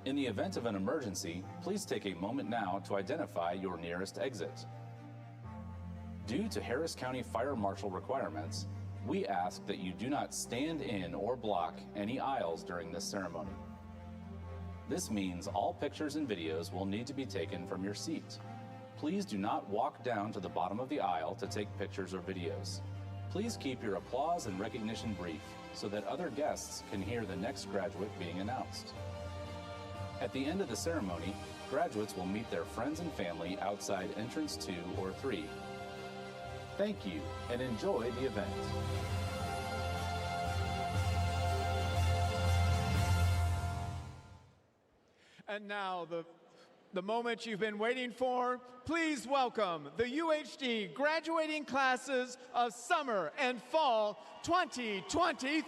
In the event of an emergency, please take a moment now to identify your nearest exit. Due to Harris County Fire Marshal requirements, we ask that you do not stand in or block any aisles during this ceremony. This means all pictures and videos will need to be taken from your seat. Please do not walk down to the bottom of the aisle to take pictures or videos. Please keep your applause and recognition brief so that other guests can hear the next graduate being announced. At the end of the ceremony, graduates will meet their friends and family outside entrance 2 or 3. Thank you and enjoy the event. And now the moment you've been waiting for, please welcome the UHD graduating classes of summer and fall 2023.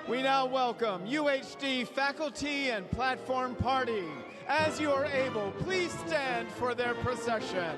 We now welcome UHD faculty and platform party. As you are able, please stand for their procession.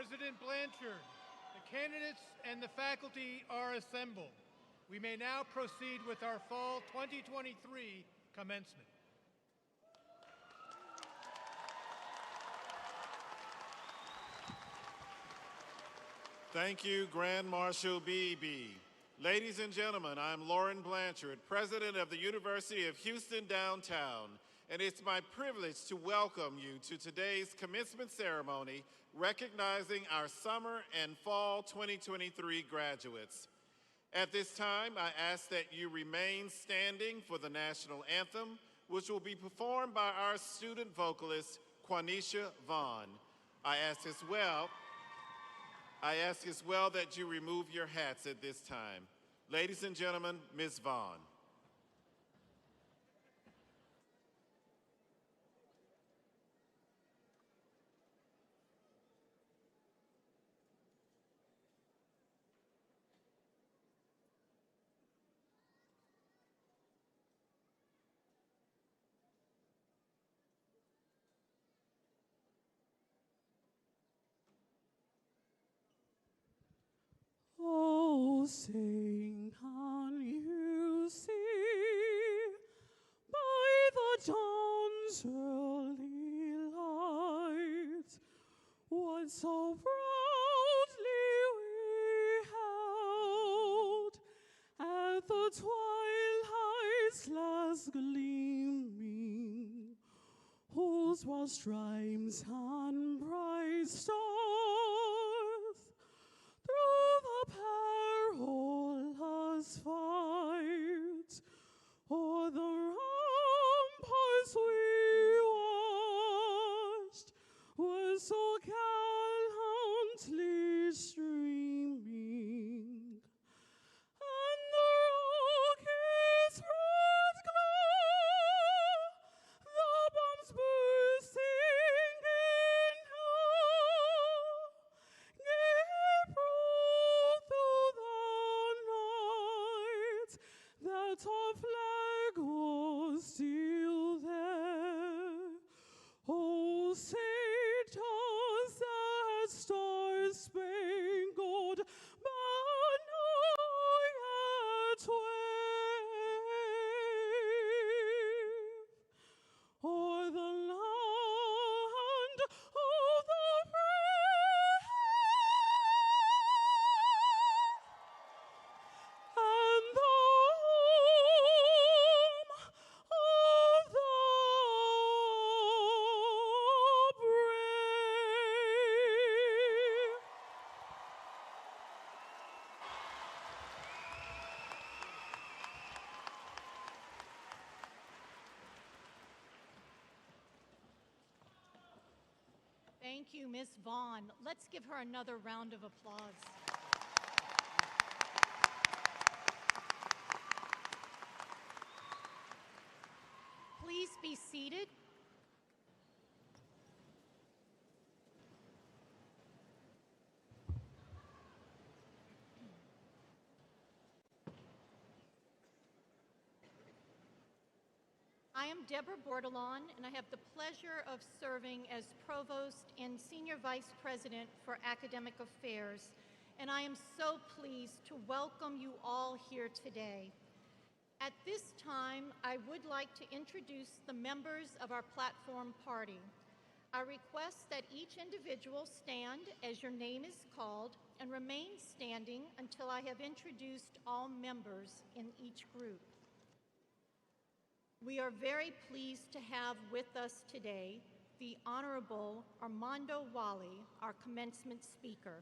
President Blanchard, the candidates and the faculty are assembled. We may now proceed with our Fall 2023 commencement. Thank you, Grand Marshal Beebe. Ladies and gentlemen, I'm Lauren Blanchard, President of the University of Houston Downtown, and it's my privilege to welcome you to today's commencement ceremony recognizing our summer and fall 2023 graduates. At this time, I ask that you remain standing for the national anthem, which will be performed by our student vocalist, Quanisha Vaughn. I ask as well that you remove your hats at this time. Ladies and gentlemen, Ms. Vaughn. Oh, sing, can you see by the dawn's early light what so proudly we held at the twilight's last gleaming, whose broad stripes and bright stars through the perilous fight o'er the ramparts we watched were so gallantly streaming, and the rockets' red glow, the bombs bursting in hell, gave proof through the night that our flag was still there. Oh, say does that star-spangled banner yet wave o'er the land of the brave and the home of the brave. Thank you, Ms. Vaughn. Let's give her another round of applause. Please be seated. I am Deborah Bordelon, and I have the pleasure of serving as Provost and Senior Vice President for Academic Affairs, and I am so pleased to welcome you all here today. At this time, I would like to introduce the members of our platform party. I request that each individual stand as your name is called and remain standing until I have introduced all members in each group. We are very pleased to have with us today the Honorable Armando Wally, our commencement speaker.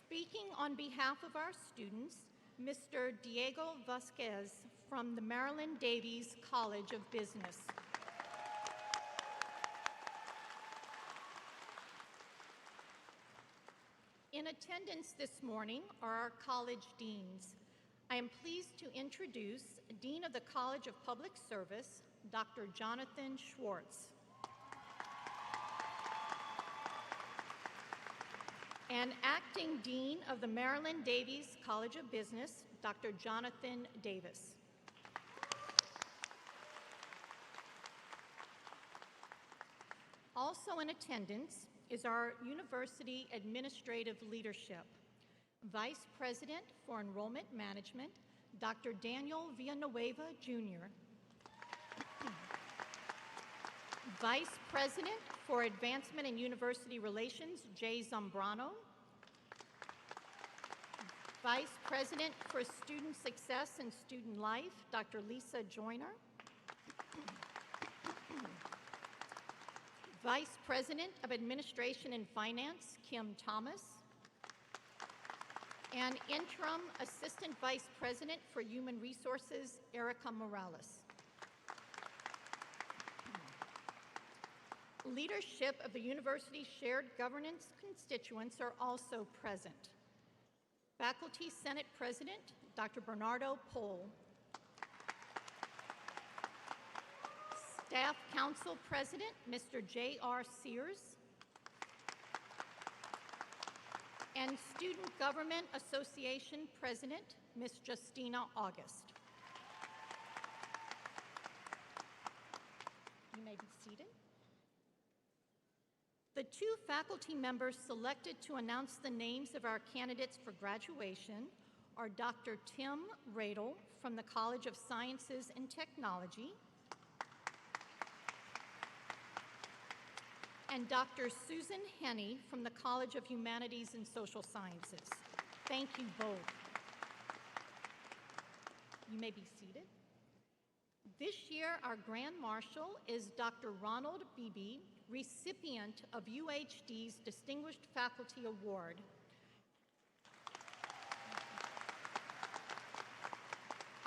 Speaking on behalf of our students, Mr. Diego Vasquez from the Marilyn Davies College of Business. In attendance this morning are our college deans. I am pleased to introduce Dean of the College of Public Service, Dr. Jonathan Schwartz. And Acting Dean of the Marilyn Davies College of Business, Dr. Jonathan Davis. Also in attendance is our university administrative leadership. Vice President for Enrollment Management, Dr. Daniel Villanueva, Jr. Vice President for Advancement and University Relations, Jay Zambrano. Vice President for Student Success and Student Life, Dr. Lisa Joyner. Vice President of Administration and Finance, Kim Thomas. And Interim Assistant Vice President for Human Resources, Erica Morales. Leadership of the university's shared governance constituents are also present. Faculty Senate President, Dr. Bernardo Pohl. Staff Council President, Mr. J.R. Sears. And Student Government Association President, Ms. Justina August. You may be seated. The two faculty members selected to announce the names of our candidates for graduation are Dr. Tim Radel from the College of Sciences and Technology and Dr. Susan Henney from the College of Humanities and Social Sciences. Thank you both. You may be seated. This year, our Grand Marshal is Dr. Ronald Beebe, recipient of UHD's Distinguished Faculty Award.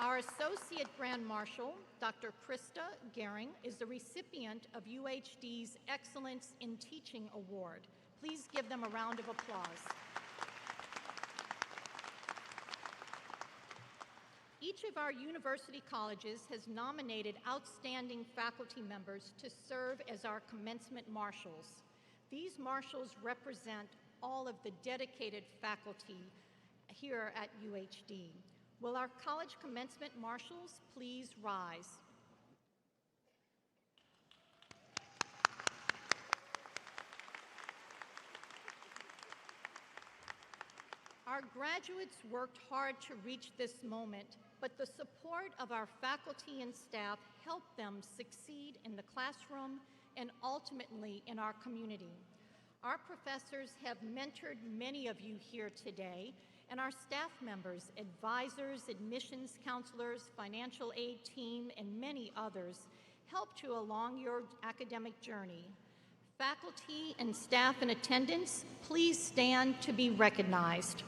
Our Associate Grand Marshal, Dr. Krista Gehring, is the recipient of UHD's Excellence in Teaching Award. Please give them a round of applause. Each of our university colleges has nominated outstanding faculty members to serve as our commencement marshals. These marshals represent all of the dedicated faculty here at UHD. Will our college commencement marshals please rise? Our graduates worked hard to reach this moment, but the support of our faculty and staff helped them succeed in the classroom and ultimately in our community. Our professors have mentored many of you here today, and our staff members, advisors, admissions counselors, financial aid team, and many others helped you along your academic journey. Faculty and staff in attendance, please stand to be recognized.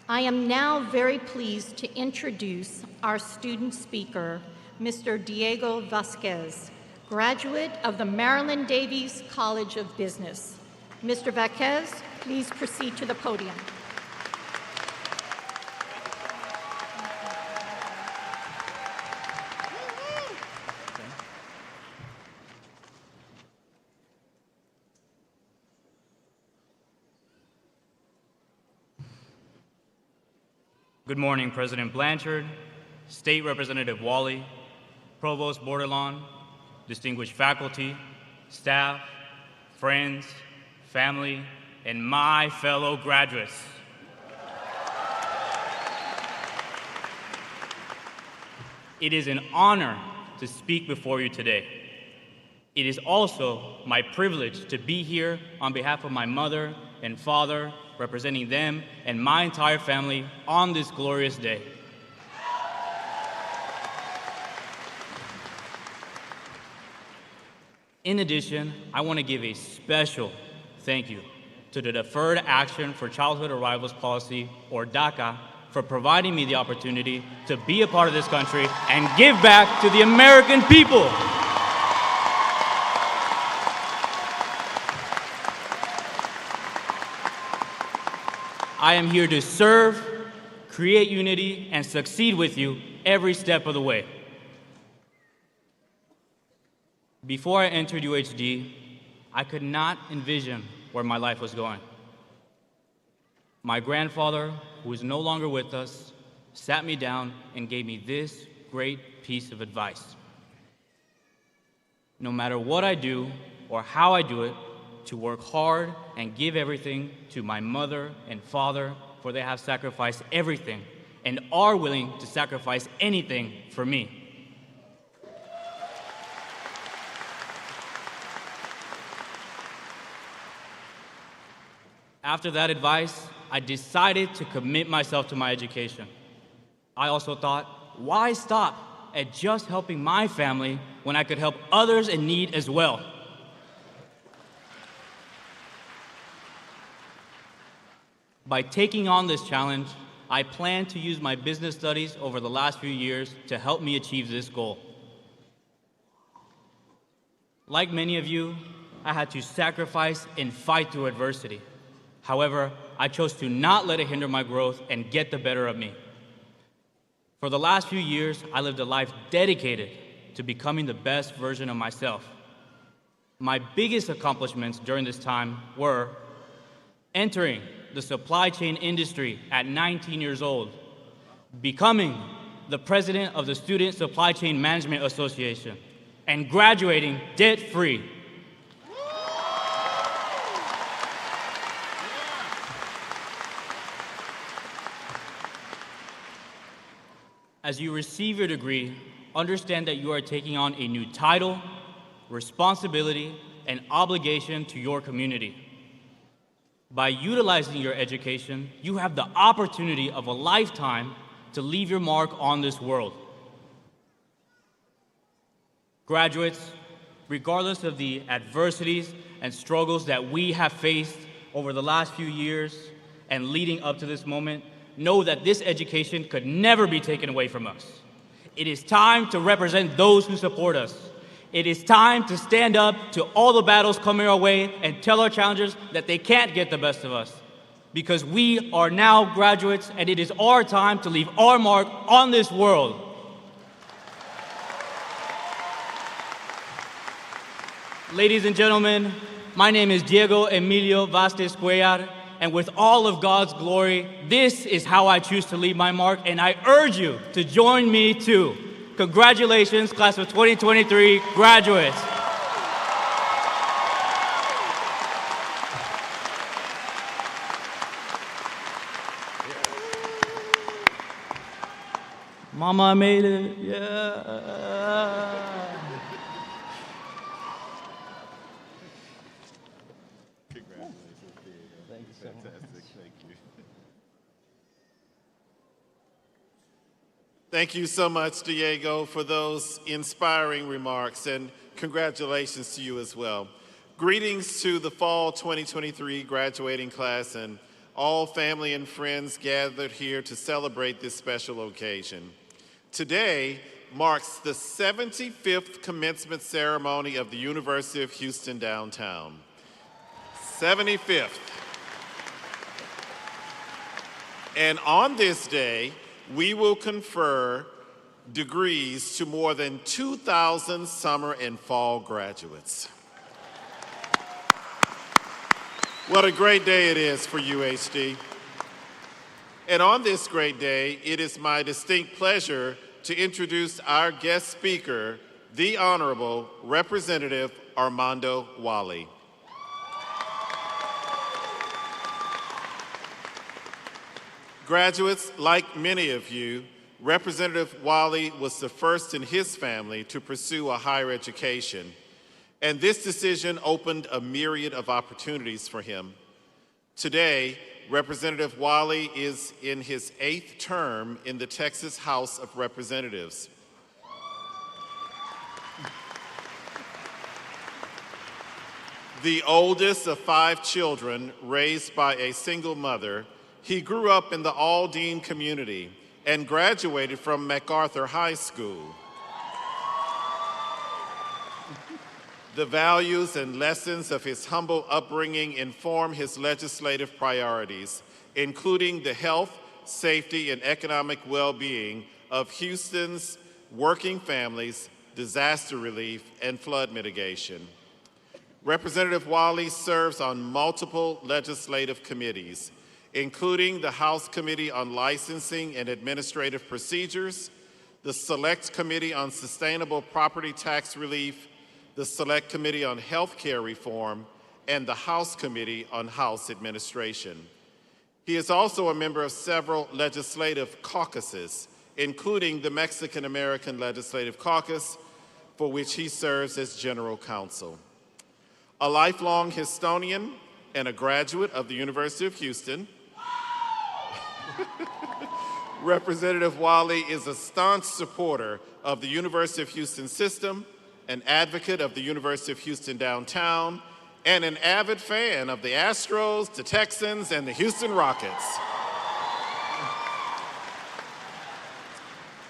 I am now very pleased to introduce our student speaker, Mr. Diego Vasquez, graduate of the Marilyn Davies College of Business. Mr. Vasquez, please proceed to the podium. Good morning, President Blanchard, State Representative Wally, Provost Bordelon, distinguished faculty, staff, friends, family, and my fellow graduates. It is an honor to speak before you today. It is also my privilege to be here on behalf of my mother and father, representing them and my entire family on this glorious day. In addition, I want to give a special thank you to the Deferred Action for Childhood Arrivals Policy, or DACA, for providing me the opportunity to be a part of this country and give back to the American people. I am here to serve, create unity, and succeed with you every step of the way. Before I entered UHD, I could not envision where my life was going. My grandfather, who is no longer with us, sat me down and gave me this great piece of advice. No matter what I do or how I do it, to work hard and give everything to my mother and father, for they have sacrificed everything and are willing to sacrifice anything for me. After that advice, I decided to commit myself to my education. I also thought, why stop at just helping my family when I could help others in need as well? By taking on this challenge, I plan to use my business studies over the last few years to help me achieve this goal. Like many of you, I had to sacrifice and fight through adversity. However, I chose to not let it hinder my growth and get the better of me. For the last few years, I lived a life dedicated to becoming the best version of myself. My biggest accomplishments during this time were entering the supply chain industry at 19 years old, becoming the president of the Student Supply Chain Management Association, and graduating debt-free. As you receive your degree, understand that you are taking on a new title, responsibility, and obligation to your community. By utilizing your education, you have the opportunity of a lifetime to leave your mark on this world. Graduates, regardless of the adversities and struggles that we have faced over the last few years and leading up to this moment, know that this education could never be taken away from us. It is time to represent those who support us. It is time to stand up to all the battles coming our way and tell our challengers that they can't get the best of us. Because we are now graduates, and it is our time to leave our mark on this world. Ladies and gentlemen, my name is Diego Emilio Vázquez Cuellar, and with all of God's glory, this is how I choose to leave my mark, and I urge you to join me too. Congratulations, class of 2023 graduates. Mama, I made it, yeah. Thank you so much, Diego, for those inspiring remarks, and congratulations to you as well. Greetings to the Fall 2023 graduating class and all family and friends gathered here to celebrate this special occasion. Today marks the 75th commencement ceremony of the University of Houston downtown. 75th. And on this day, we will confer degrees to more than 2,000 summer and fall graduates. What a great day it is for UHD. And on this great day, it is my distinct pleasure to introduce our guest speaker, the Honorable Representative Armando Wally. Graduates, like many of you, Representative Wally was the first in his family to pursue a higher education, and this decision opened a myriad of opportunities for him. Today, Representative Wally is in his 8th term in the Texas House of Representatives. The oldest of 5 children raised by a single mother, he grew up in the Aldine community and graduated from MacArthur High School. The values and lessons of his humble upbringing inform his legislative priorities, including the health, safety, and economic well-being of Houston's working families, disaster relief, and flood mitigation. Representative Wally serves on multiple legislative committees, including the House Committee on Licensing and Administrative Procedures, the Select Committee on Sustainable Property Tax Relief, the Select Committee on Health Care Reform, and the House Committee on House Administration. He is also a member of several legislative caucuses, including the Mexican American Legislative Caucus, for which he serves as General Counsel. A lifelong Houstonian and a graduate of the University of Houston, Representative Wiley is a staunch supporter of the University of Houston system, an advocate of the University of Houston downtown, and an avid fan of the Astros, the Texans, and the Houston Rockets.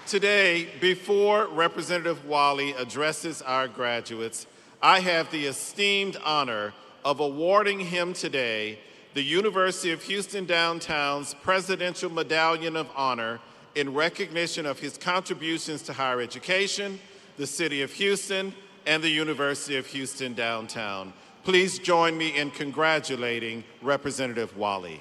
Today, before Representative Wiley addresses our graduates, I have the esteemed honor of awarding him today the University of Houston Downtown's Presidential Medallion of Honor in recognition of his contributions to higher education, the City of Houston, and the University of Houston Downtown. Please join me in congratulating Representative Wiley.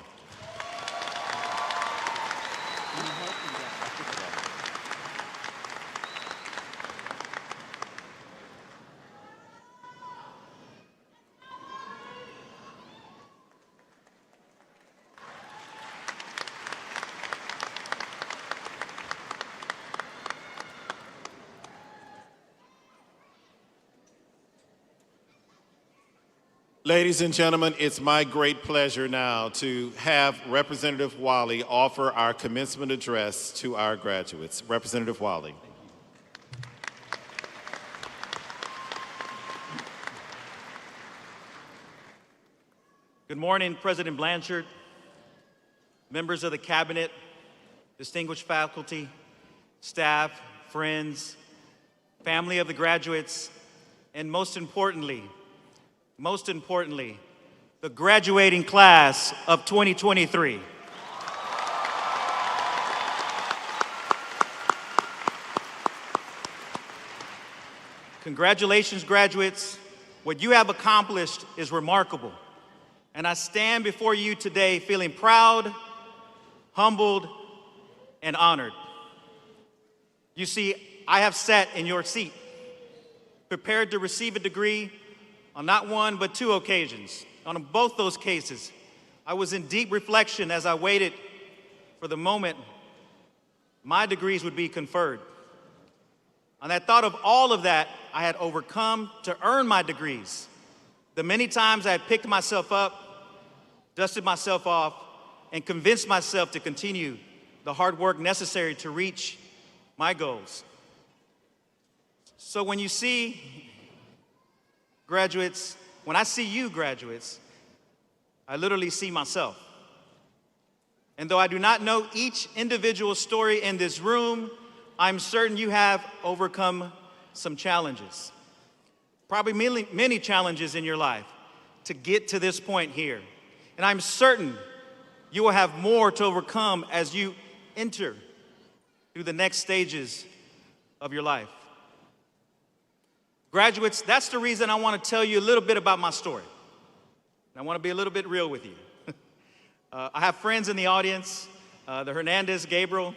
Ladies and gentlemen, it's my great pleasure now to have Representative Wiley offer our commencement address to our graduates. Representative Wiley. Good morning, President Blanchard, members of the Cabinet, distinguished faculty, staff, friends, family of the graduates, and most importantly, the graduating class of 2023. Congratulations, graduates. What you have accomplished is remarkable. And I stand before you today feeling proud, humbled, and honored. You see, I have sat in your seat, prepared to receive a degree on not one, but two occasions. On both those cases, I was in deep reflection as I waited for the moment my degrees would be conferred. On that thought of all of that I had overcome to earn my degrees, the many times I had picked myself up, dusted myself off, and convinced myself to continue the hard work necessary to reach my goals. So when you see graduates, when I see you graduates, I literally see myself. And though I do not know each individual story in this room, I'm certain you have overcome some challenges. Probably many challenges in your life to get to this point here. And I'm certain you will have more to overcome as you enter through the next stages of your life. Graduates, that's the reason I want to tell you a little bit about my story. I want to be a little bit real with you. I have friends in the audience. The Hernandez, Gabriel,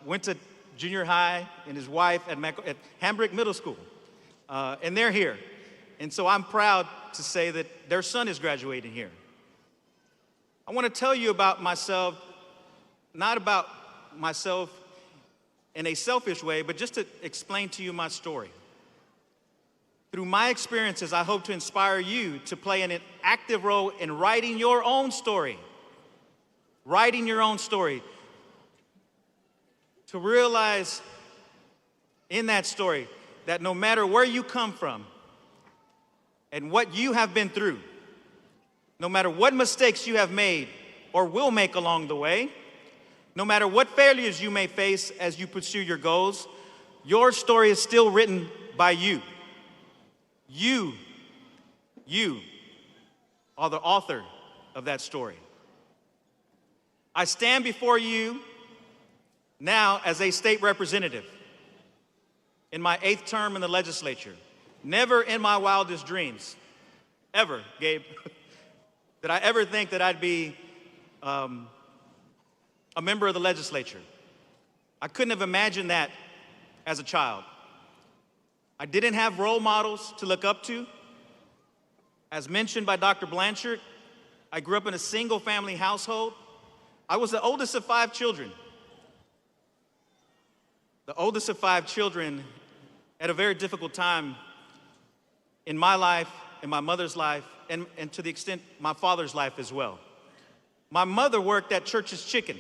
went to junior high, and his wife at Hambrick Middle School. And they're here. And so I'm proud to say that their son is graduating here. I want to tell you about myself, not about myself in a selfish way, but just to explain to you my story. Through my experiences, I hope to inspire you to play an active role in writing your own story. Writing your own story. To realize in that story that no matter where you come from and what you have been through, no matter what mistakes you have made or will make along the way, no matter what failures you may face as you pursue your goals, your story is still written by you. You are the author of that story. I stand before you now as a state representative in my 8th term in the legislature. Never in my wildest dreams, ever, Gabe, did I ever think that I'd be a member of the legislature. I couldn't have imagined that as a child. I didn't have role models to look up to. As mentioned by Dr. Blanchard, I grew up in a single-family household. I was the oldest of 5 children. The oldest of 5 children at a very difficult time in my life, in my mother's life, and to the extent my father's life as well. My mother worked at Church's Chicken.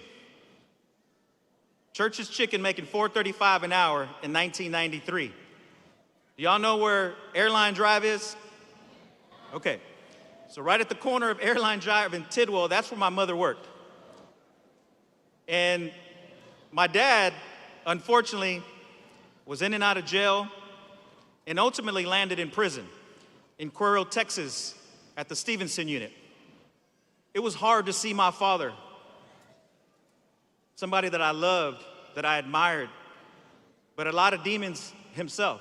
Church's Chicken making $4.35 an hour in 1993. Do y'all know where Airline Drive is? Okay. So right at the corner of Airline Drive in Tidwell, that's where my mother worked. And my dad, unfortunately, was in and out of jail and ultimately landed in prison in Cuero, Texas, at the Stevenson unit. It was hard to see my father, somebody that I loved, that I admired, but a lot of demons himself.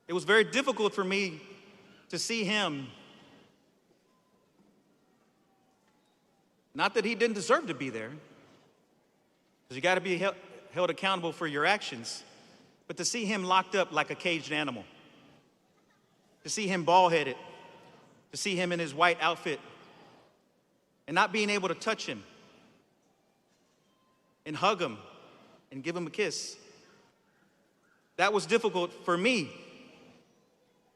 It was very difficult for me to see him. Not that he didn't deserve to be there, because you got to be held accountable for your actions, but to see him locked up like a caged animal, to see him bald-headed, to see him in his white outfit, and not being able to touch him and hug him and give him a kiss. That was difficult for me.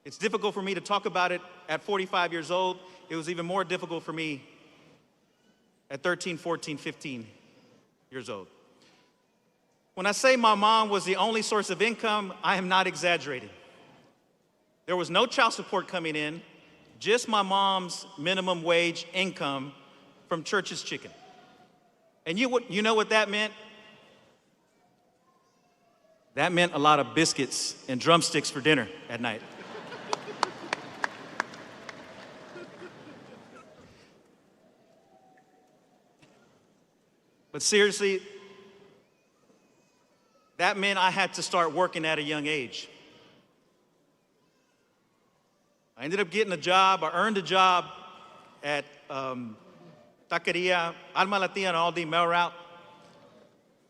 It's difficult for me to talk about it at 45 years old. It was even more difficult for me at 13, 14, 15 years old. When I say my mom was the only source of income, I am not exaggerating. There was no child support coming in, just my mom's minimum wage income from Church's Chicken. And you know what that meant? That meant a lot of biscuits and drumsticks for dinner at night. But seriously, that meant I had to start working at a young age. I ended up getting a job. I earned a job at Taqueria Alma Latina and Aldi Mail Route.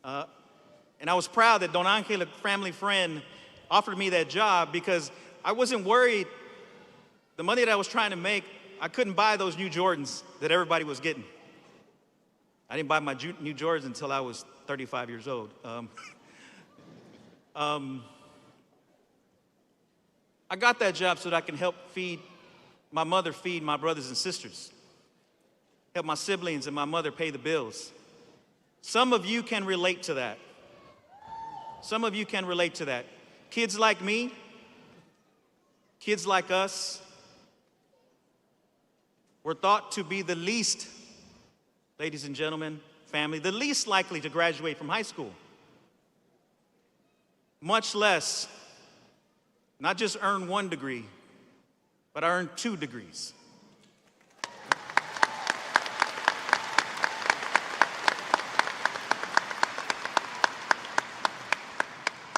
And I was proud that Don Angel, a family friend, offered me that job because I wasn't worried. The money that I was trying to make, I couldn't buy those new Jordans that everybody was getting. I didn't buy my new Jordans until I was 35 years old. I got that job so that I can help feed my mother, feed my brothers and sisters, help my siblings and my mother pay the bills. Some of you can relate to that. Some of you can relate to that. Kids like me, kids like us, were thought to be the least, ladies and gentlemen, family, the least likely to graduate from high school. Much less, not just earn 1 degree, but I earned 2 degrees.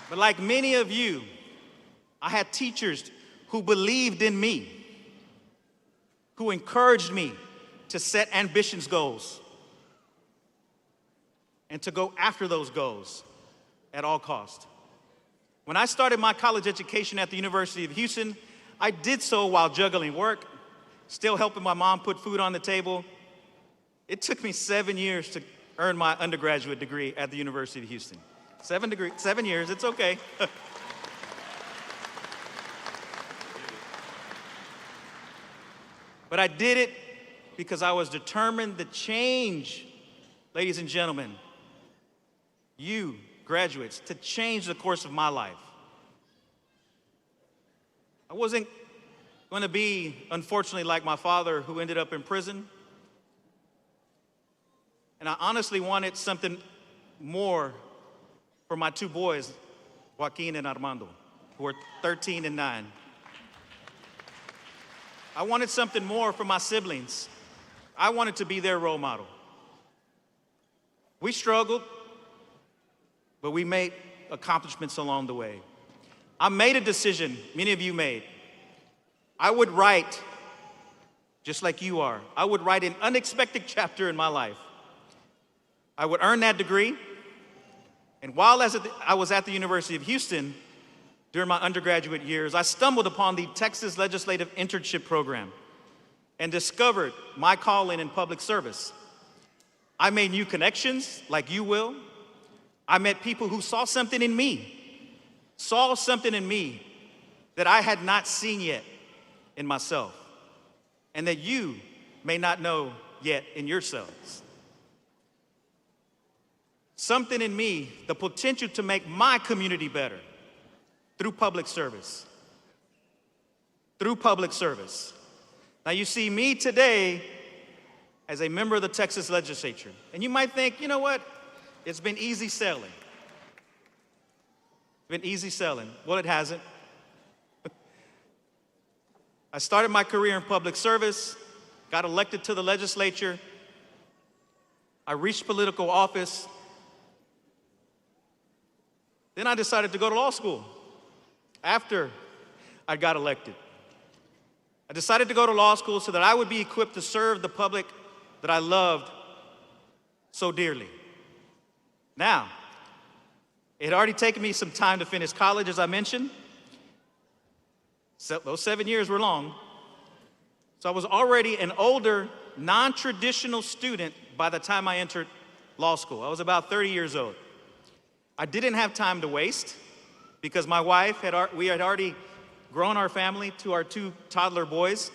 But like many of you, I had teachers who believed in me, who encouraged me to set ambitious goals and to go after those goals at all costs. When I started my college education at the University of Houston, I did so while juggling work, still helping my mom put food on the table. It took me 7 years to earn my undergraduate degree at the University of Houston. 7 years, it's okay. But I did it because I was determined to change, ladies and gentlemen, you graduates, to change the course of my life. I wasn't going to be, unfortunately, like my father who ended up in prison. And I honestly wanted something more for my 2 boys, Joaquin and Armando, who are 13 and 9. I wanted something more for my siblings. I wanted to be their role model. We struggled, but we made accomplishments along the way. I made a decision, many of you made. I would write just like you are. I would write an unexpected chapter in my life. I would earn that degree, and while I was at the University of Houston during my undergraduate years, I stumbled upon the Texas Legislative Internship Program and discovered my calling in public service. I made new connections, like you will. I met people who saw something in me that I had not seen yet in myself, and that you may not know yet in yourselves. Something in me, the potential to make my community better through public service. Through public service. Now you see me today as a member of the Texas legislature, and you might think, you know what? It's been easy sailing. Been easy sailing. Well, it hasn't. I started my career in public service, got elected to the legislature. I reached political office. Then I decided to go to law school after I got elected. I decided to go to law school so that I would be equipped to serve the public that I loved so dearly. Now, it had already taken me some time to finish college, as I mentioned. So those 7 years were long. So I was already an older, non-traditional student by the time I entered law school. I was about 30 years old. I didn't have time to waste because my wife, we had already grown our family to our 2 toddler boys,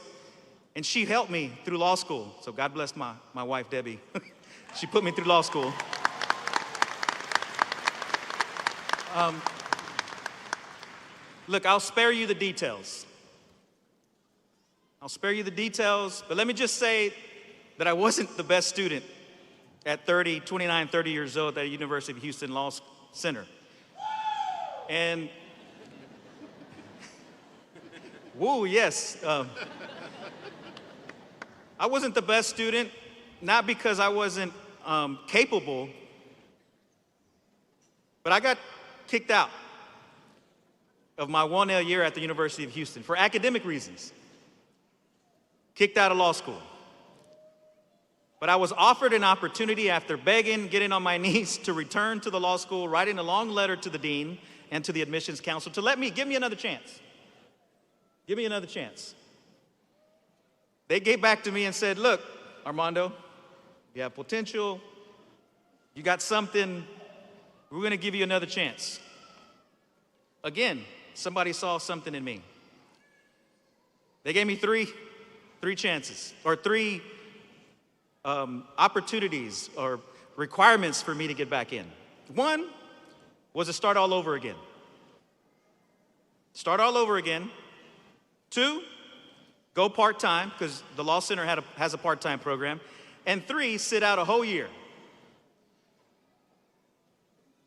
and she helped me through law school. So God bless my wife, Debbie. She put me through law school. Look, I'll spare you the details. I'll spare you the details, but let me just say that I wasn't the best student at 29, 30 years old at the University of Houston Law Center. And, woo, yes. I wasn't the best student, not because I wasn't capable, but I got kicked out of my 1L year at the University of Houston for academic reasons. Kicked out of law school. But I was offered an opportunity after begging, getting on my knees to return to the law school, writing a long letter to the dean and to the admissions council to give me another chance. Give me another chance. They gave back to me and said, look, Armando, you have potential, you got something, we're gonna give you another chance. Again, somebody saw something in me. They gave me three chances, or 3 opportunities or requirements for me to get back in. One was to start all over again. Start all over again. 2, go part-time, because the Law Center has a part-time program. And 3, sit out a whole year.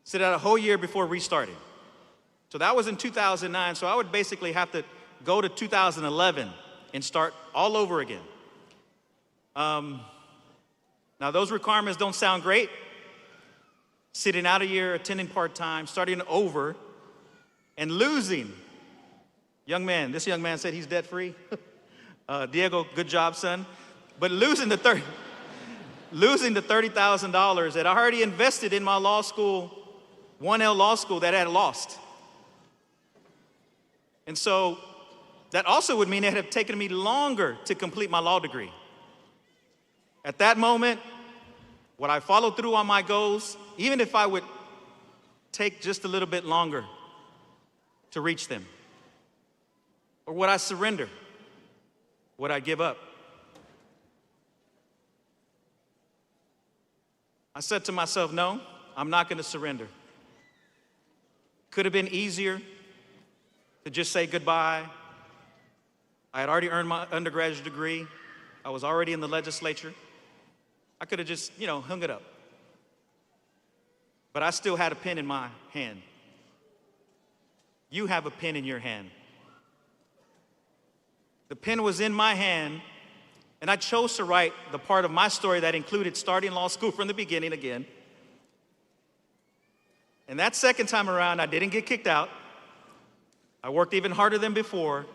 Sit out a whole year before restarting. So that was in 2009, so I would basically have to go to 2011 and start all over again. Now those requirements don't sound great. Sitting out a year, attending part-time, starting over, and losing. This young man said he's debt-free. Diego, good job, son. But losing the $30,000 that I already invested in my law school, 1L law school, that I had lost. And so that also would mean it had taken me longer to complete my law degree. At that moment, would I follow through on my goals, even if I would take just a little bit longer to reach them? Or would I surrender? Would I give up? I said to myself, no, I'm not going to surrender. Could have been easier to just say goodbye. I had already earned my undergraduate degree. I was already in the legislature. I could have just, hung it up. But I still had a pen in my hand. You have a pen in your hand. The pen was in my hand, and I chose to write the part of my story that included starting law school from the beginning again. And that second time around, I didn't get kicked out. I worked even harder than before.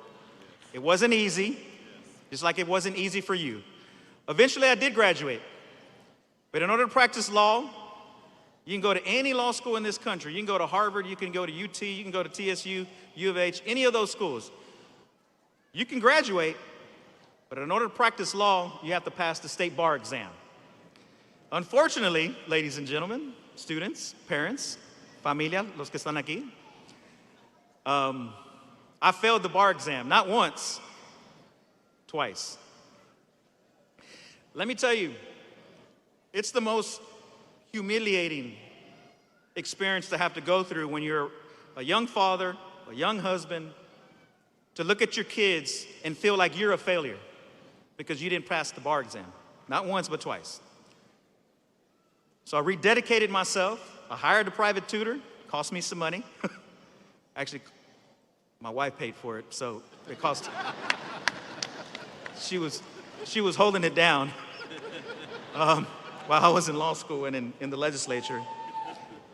It wasn't easy. just like it wasn't easy for you. Eventually, I did graduate. But in order to practice law, you can go to any law school in this country. You can go to Harvard, you can go to UT, you can go to TSU, U of H, any of those schools. You can graduate, but in order to practice law, you have to pass the state bar exam. Unfortunately, ladies and gentlemen, students, parents, familia, los que están aquí, I failed the bar exam, not once, twice. Let me tell you, it's the most humiliating experience to have to go through when you're a young father, a young husband, to look at your kids and feel like you're a failure because you didn't pass the bar exam. Not once, but twice. So I rededicated myself. I hired a private tutor. Cost me some money. Actually, my wife paid for it, so it cost. She was holding it down while I was in law school and in the legislature.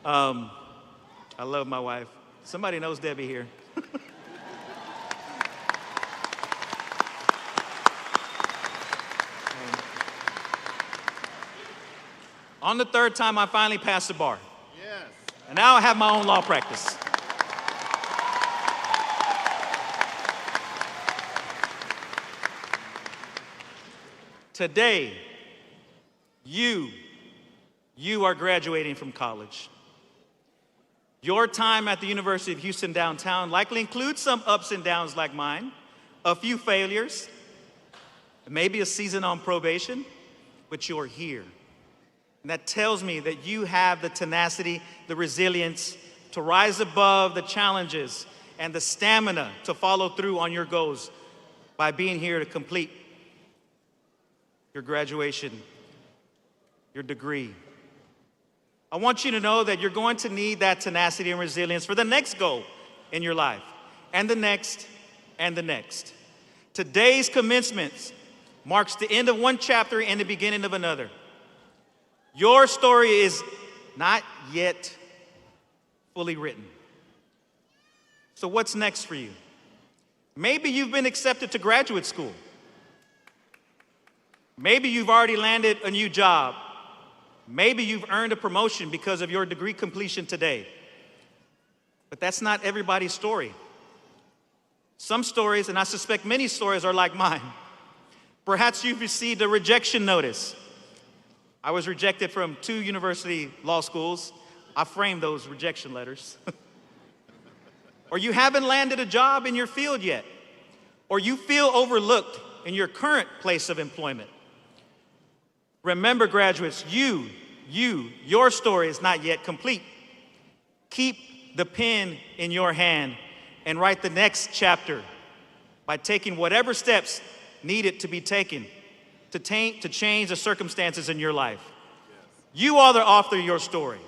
I love my wife. Somebody knows Debbie here. On the third time, I finally passed the bar. Yes. And now I have my own law practice. Today, you are graduating from college. Your time at the University of Houston downtown likely includes some ups and downs like mine, a few failures, maybe a season on probation, but you're here. And that tells me that you have the tenacity, the resilience to rise above the challenges and the stamina to follow through on your goals by being here to complete your graduation, your degree. I want you to know that you're going to need that tenacity and resilience for the next goal in your life, and the next, and the next. Today's commencement marks the end of one chapter and the beginning of another. Your story is not yet fully written. So what's next for you? Maybe you've been accepted to graduate school. Maybe you've already landed a new job. Maybe you've earned a promotion because of your degree completion today. But that's not everybody's story. Some stories, and I suspect many stories, are like mine. Perhaps you've received a rejection notice. I was rejected from 2 university law schools. I framed those rejection letters. Or you haven't landed a job in your field yet. Or you feel overlooked in your current place of employment. Remember, graduates, your story is not yet complete. Keep the pen in your hand and write the next chapter by taking whatever steps needed to be taken to change the circumstances in your life. Yes. You are the author of your story.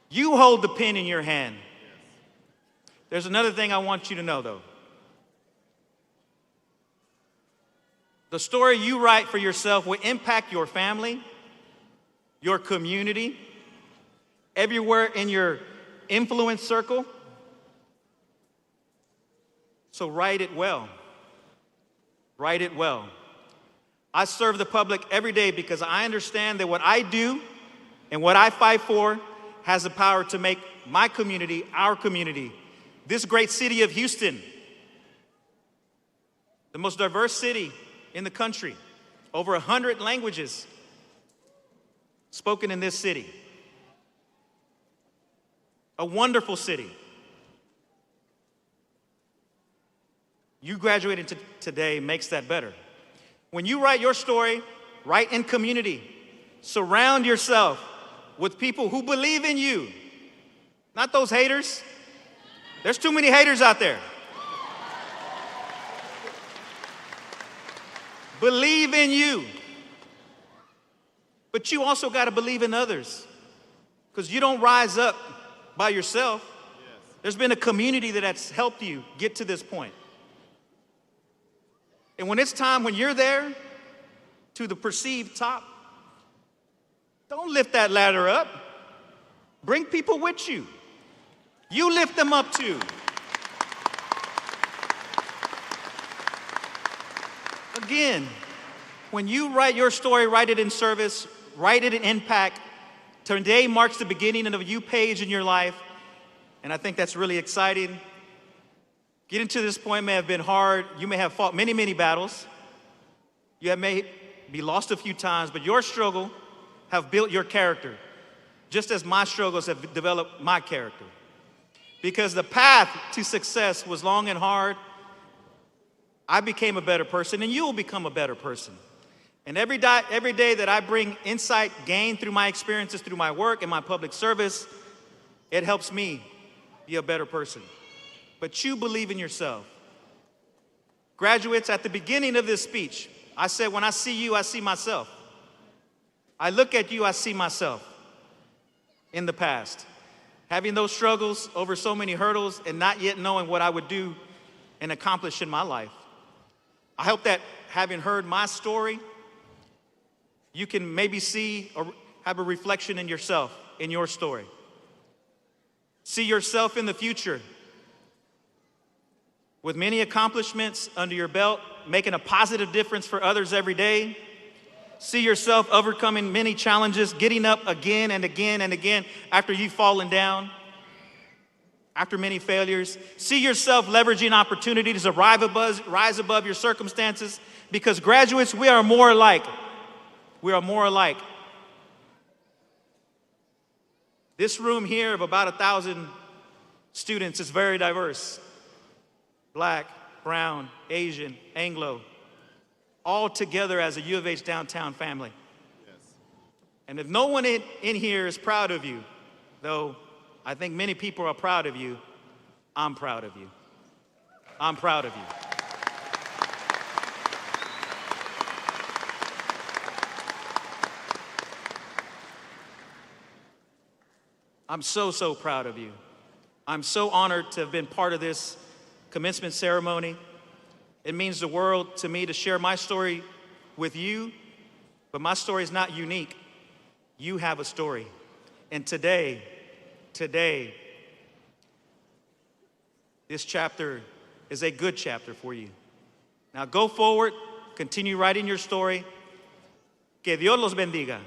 You hold the pen in your hand. Yes. There's another thing I want you to know, though. The story you write for yourself will impact your family, your community, everywhere in your influence circle. So write it well. Write it well. I serve the public every day because I understand that what I do and what I fight for has the power to make my community, our community, this great city of Houston, the most diverse city in the country, over 100 languages spoken in this city. A wonderful city. You graduating today makes that better. When you write your story, write in community. Surround yourself with people who believe in you. Not those haters. There's too many haters out there. Believe in you. But you also got to believe in others. Because you don't rise up by yourself. Yes. There's been a community that's helped you get to this point. And when it's time, when you're there to the perceived top, don't lift that ladder up. Bring people with you. You lift them up too. Again, when you write your story, write it in service, write it in impact. Today marks the beginning of a new page in your life, and I think that's really exciting. Getting to this point may have been hard. You may have fought many, many battles. You may be lost a few times, but your struggle have built your character, just as my struggles have developed my character. Because the path to success was long and hard, I became a better person, and you will become a better person. And every day that I bring insight gained through my experiences, through my work and my public service, it helps me be a better person. But you believe in yourself. Graduates, at the beginning of this speech, I said, when I see you, I see myself. I look at you, I see myself in the past. Having those struggles over so many hurdles and not yet knowing what I would do and accomplish in my life. I hope that having heard my story, you can maybe see or have a reflection in yourself, in your story. See yourself in the future with many accomplishments under your belt, making a positive difference for others every day. See yourself overcoming many challenges, getting up again and again and again after you've fallen down, after many failures. See yourself leveraging opportunities to rise above your circumstances, because graduates, we are more alike. We are more alike. This room here of about 1,000 students is very diverse. Black, brown, Asian, Anglo, all together as a U of H downtown family. Yes. And if no one in here is proud of you, though I think many people are proud of you, I'm proud of you. I'm proud of you. I'm so proud of you. I'm so honored to have been part of this commencement ceremony. It means the world to me to share my story with you, but my story is not unique. You have a story. And today, this chapter is a good chapter for you. Now go forward, continue writing your story. Que Dios los bendiga.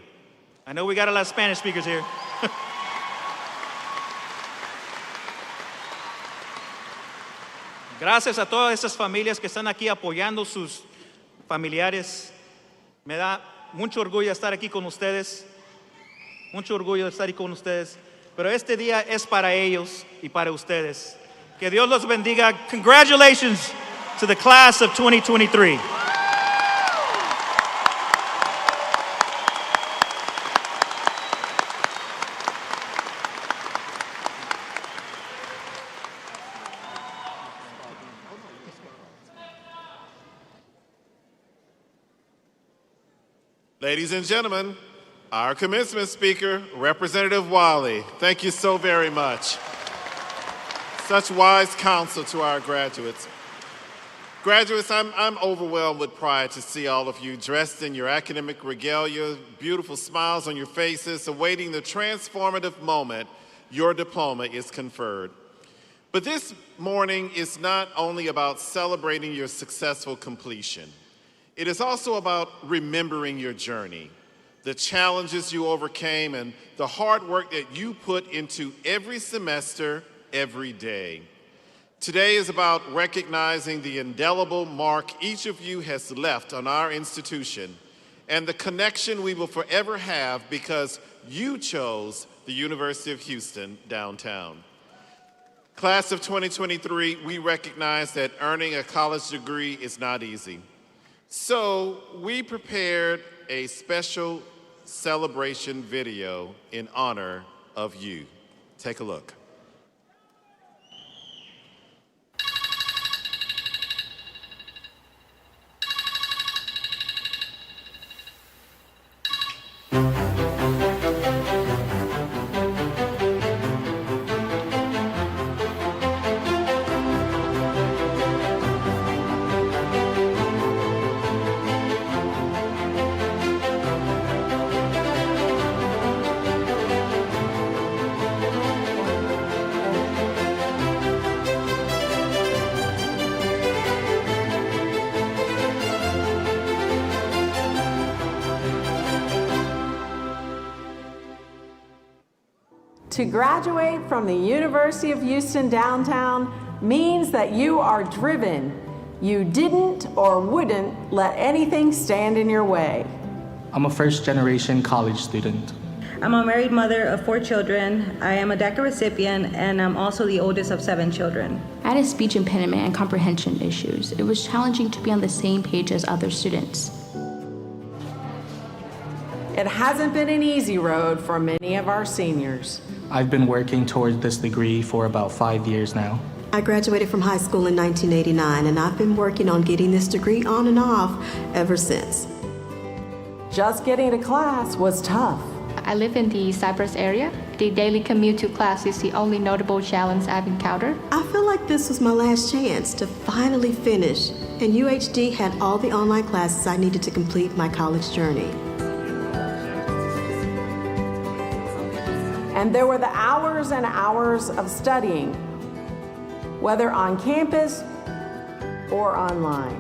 I know we got a lot of Spanish speakers here. Gracias a todas esas familias que están aquí apoyando sus familiares. Me da mucho orgullo estar aquí con ustedes. Mucho orgullo estar aquí con ustedes. Pero este día es para ellos y para ustedes. Que Dios los bendiga. Congratulations to the class of 2023. Ladies and gentlemen, our commencement speaker, Representative Wiley. Thank you so very much. Such wise counsel to our graduates. Graduates, I'm overwhelmed with pride to see all of you dressed in your academic regalia, beautiful smiles on your faces, awaiting the transformative moment your diploma is conferred. But this morning is not only about celebrating your successful completion. It is also about remembering your journey, the challenges you overcame, and the hard work that you put into every semester, every day. Today is about recognizing the indelible mark each of you has left on our institution and the connection we will forever have because you chose the University of Houston downtown. Class of 2023, we recognize that earning a college degree is not easy. So we prepared a special celebration video in honor of you. Take a look. To graduate from the University of Houston downtown means that you are driven. You didn't or wouldn't let anything stand in your way. I'm a first-generation college student. I'm a married mother of 4 children. I am a DACA recipient, and I'm also the oldest of 7 children. I had a speech impediment and comprehension issues. It was challenging to be on the same page as other students. It hasn't been an easy road for many of our seniors. I've been working towards this degree for about 5 years now. I graduated from high school in 1989, and I've been working on getting this degree on and off ever since. Just getting to class was tough. I live in the Cypress area. The daily commute to class is the only notable challenge I've encountered. I feel like this was my last chance to finally finish, and UHD had all the online classes I needed to complete my college journey. And there were the hours and hours of studying, whether on campus or online.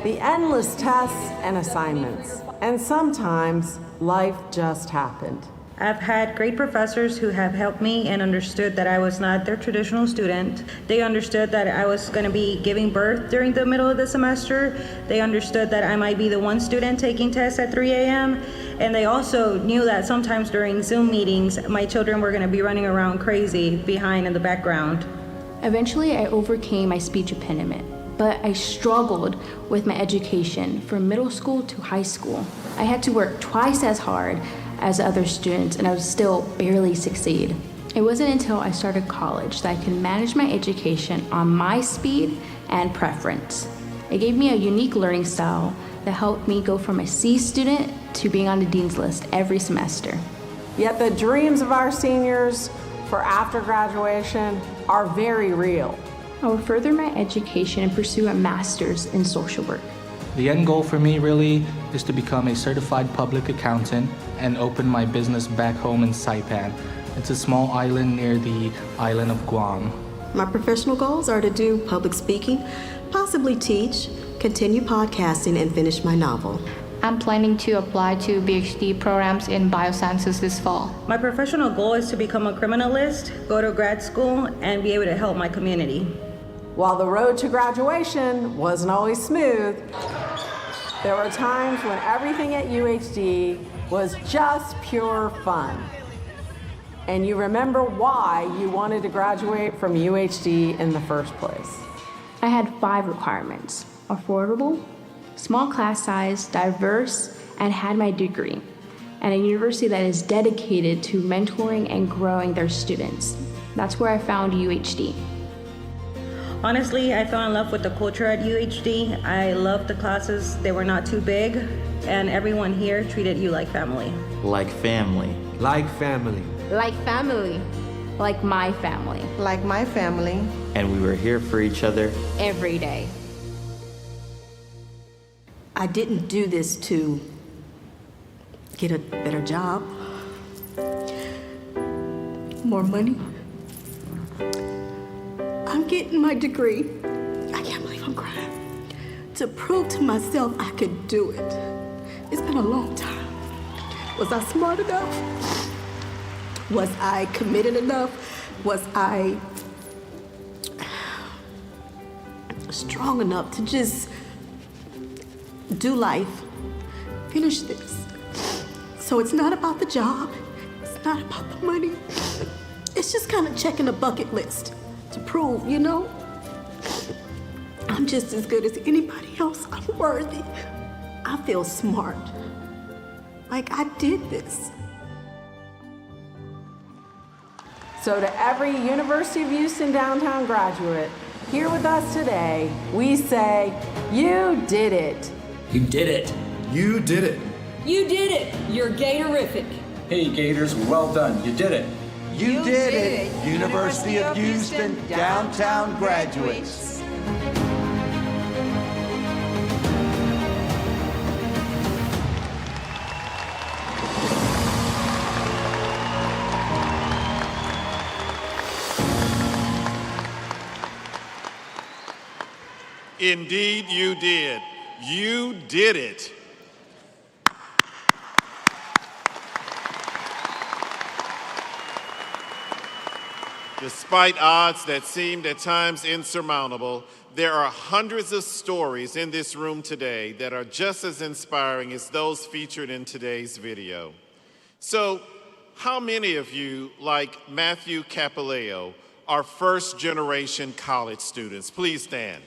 The endless tests and assignments, and sometimes life just happened. I've had great professors who have helped me and understood that I was not their traditional student. They understood that I was going to be giving birth during the middle of the semester. They understood that I might be the one student taking tests at 3 a.m. And they also knew that sometimes during Zoom meetings, my children were going to be running around crazy behind in the background. Eventually, I overcame my speech impediment, but I struggled with my education from middle school to high school. I had to work twice as hard as other students, and I would still barely succeed. It wasn't until I started college that I could manage my education on my speed and preference. It gave me a unique learning style that helped me go from a C student to being on the dean's list every semester. Yet the dreams of our seniors for after graduation are very real. I will further my education and pursue a master's in social work. The end goal for me really is to become a certified public accountant and open my business back home in Saipan. It's a small island near the island of Guam. My professional goals are to do public speaking, possibly teach, continue podcasting, and finish my novel. I'm planning to apply to PhD programs in biosciences this fall. My professional goal is to become a criminalist, go to grad school, and be able to help my community. While the road to graduation wasn't always smooth, there were times when everything at UHD was just pure fun. And you remember why you wanted to graduate from UHD in the first place. I had 5 requirements: affordable, small class size, diverse, and had my degree, and a university that is dedicated to mentoring and growing their students. That's where I found UHD. Honestly, I fell in love with the culture at UHD. I loved the classes. They were not too big, and everyone here treated you like family. Like family. Like family. Like family. Like my family. Like my family. And we were here for each other every day. I didn't do this to get a better job, more money. I'm getting my degree. I can't believe I'm crying. To prove to myself I could do it. It's been a long time. Was I smart enough? Was I committed enough? Was I strong enough to just do life, finish this? So it's not about the job. It's not about the money. It's just kind of checking a bucket list to prove, you know, I'm just as good as anybody else. I'm worthy. I feel smart. Like I did this. So to every University of Houston downtown graduate here with us today, we say, you did it. You did it. You did it. You did it. You're Gatorific. Hey, Gators, well done. You did it. You did it, University of Houston downtown graduates. Indeed, you did. You did it. Despite odds that seemed at times insurmountable, there are hundreds of stories in this room today that are just as inspiring as those featured in today's video. So, how many of you, like Matthew Capileo, are first-generation college students? Please stand.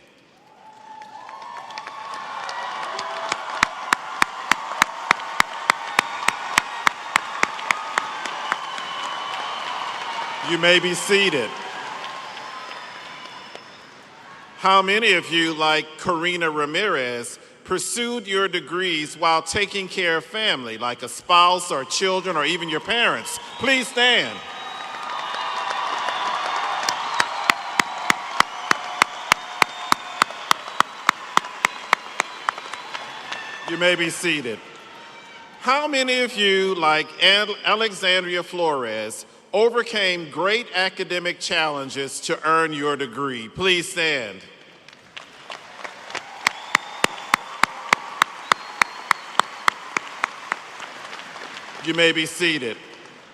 You may be seated. How many of you, like Karina Ramirez, pursued your degrees while taking care of family, like a spouse or children or even your parents? Please stand. You may be seated. How many of you, like Alexandria Flores, overcame great academic challenges to earn your degree? Please stand. You may be seated.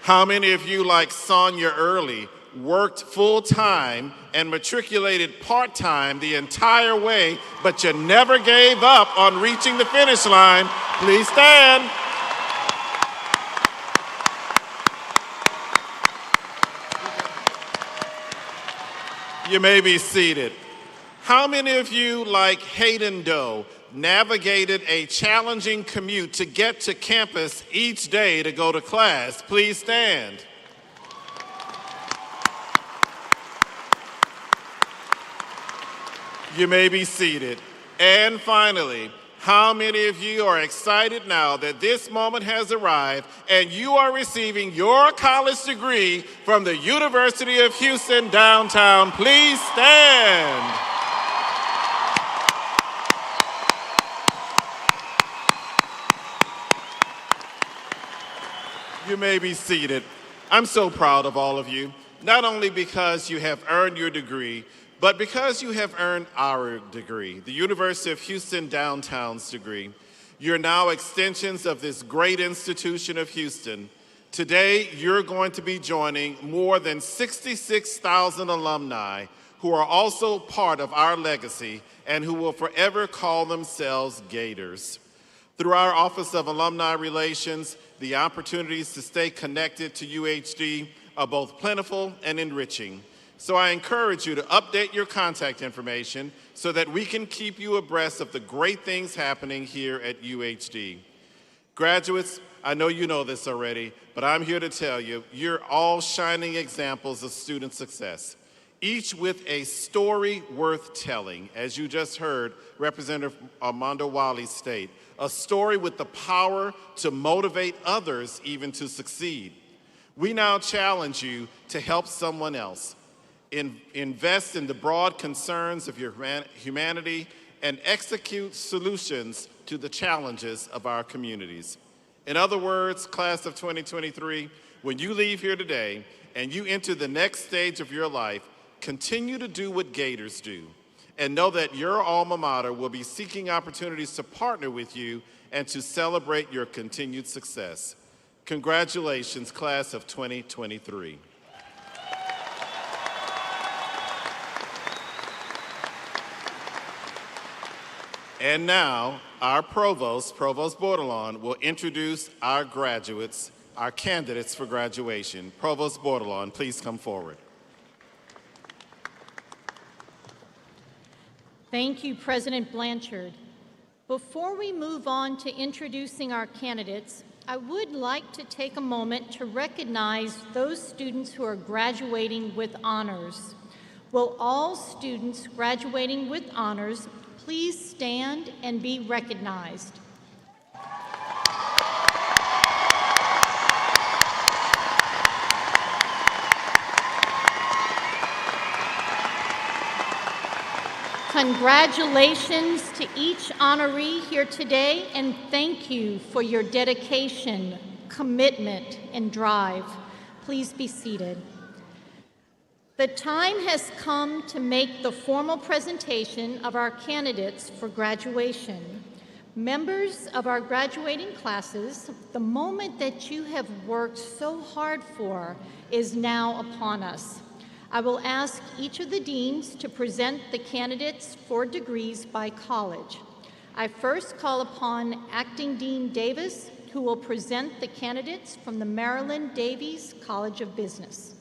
How many of you, like Sonia Early, worked full-time and matriculated part-time the entire way, but you never gave up on reaching the finish line? Please stand. You may be seated. How many of you, like Hayden Doe, navigated a challenging commute to get to campus each day to go to class? Please stand. You may be seated. And finally, how many of you are excited now that this moment has arrived and you are receiving your college degree from the University of Houston downtown? Please stand. You may be seated. I'm so proud of all of you, not only because you have earned your degree, but because you have earned our degree, the University of Houston Downtown's degree. You're now extensions of this great institution of Houston. Today, you're going to be joining more than 66,000 alumni who are also part of our legacy and who will forever call themselves Gators. Through our Office of Alumni Relations, the opportunities to stay connected to UHD are both plentiful and enriching. So I encourage you to update your contact information so that we can keep you abreast of the great things happening here at UHD. Graduates, I know you know this already, but I'm here to tell you, you're all shining examples of student success, each with a story worth telling, as you just heard Representative Armando Wally state, a story with the power to motivate others even to succeed. We now challenge you to help someone else. Invest in the broad concerns of your humanity and execute solutions to the challenges of our communities. In other words, class of 2023, when you leave here today and you enter the next stage of your life, continue to do what Gators do and know that your alma mater will be seeking opportunities to partner with you and to celebrate your continued success. Congratulations, class of 2023. And now, our Provost Bordelon, will introduce our graduates, our candidates for graduation. Provost Bordelon, please come forward. Thank you, President Blanchard. Before we move on to introducing our candidates, I would like to take a moment to recognize those students who are graduating with honors. Will all students graduating with honors please stand and be recognized? Congratulations to each honoree here today, and thank you for your dedication, commitment, and drive. Please be seated. The time has come to make the formal presentation of our candidates for graduation. Members of our graduating classes, the moment that you have worked so hard for is now upon us. I will ask each of the deans to present the candidates for degrees by college. I first call upon Acting Dean Davis, who will present the candidates from the Marilyn Davies College of Business.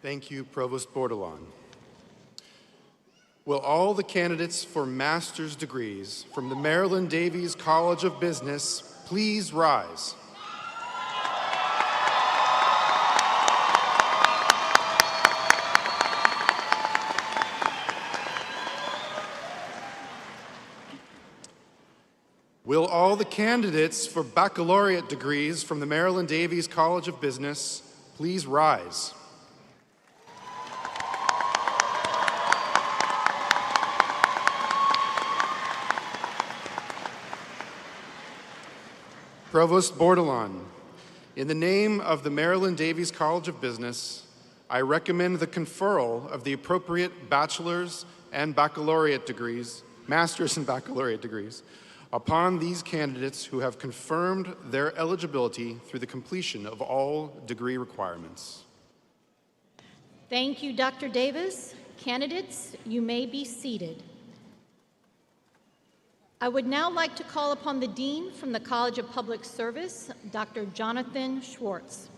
Thank you, Provost Bordelon. Will all the candidates for master's degrees from the Marilyn Davies College of Business please rise? Will all the candidates for baccalaureate degrees from the Marilyn Davies College of Business please rise? Provost Bordelon, in the name of the Marilyn Davies College of Business, I recommend the conferral of the appropriate bachelor's and baccalaureate degrees, master's and baccalaureate degrees, upon these candidates who have confirmed their eligibility through the completion of all degree requirements. Thank you, Dr. Davis. Candidates, you may be seated. I would now like to call upon the Dean from the College of Public Service, Dr. Jonathan Schwartz.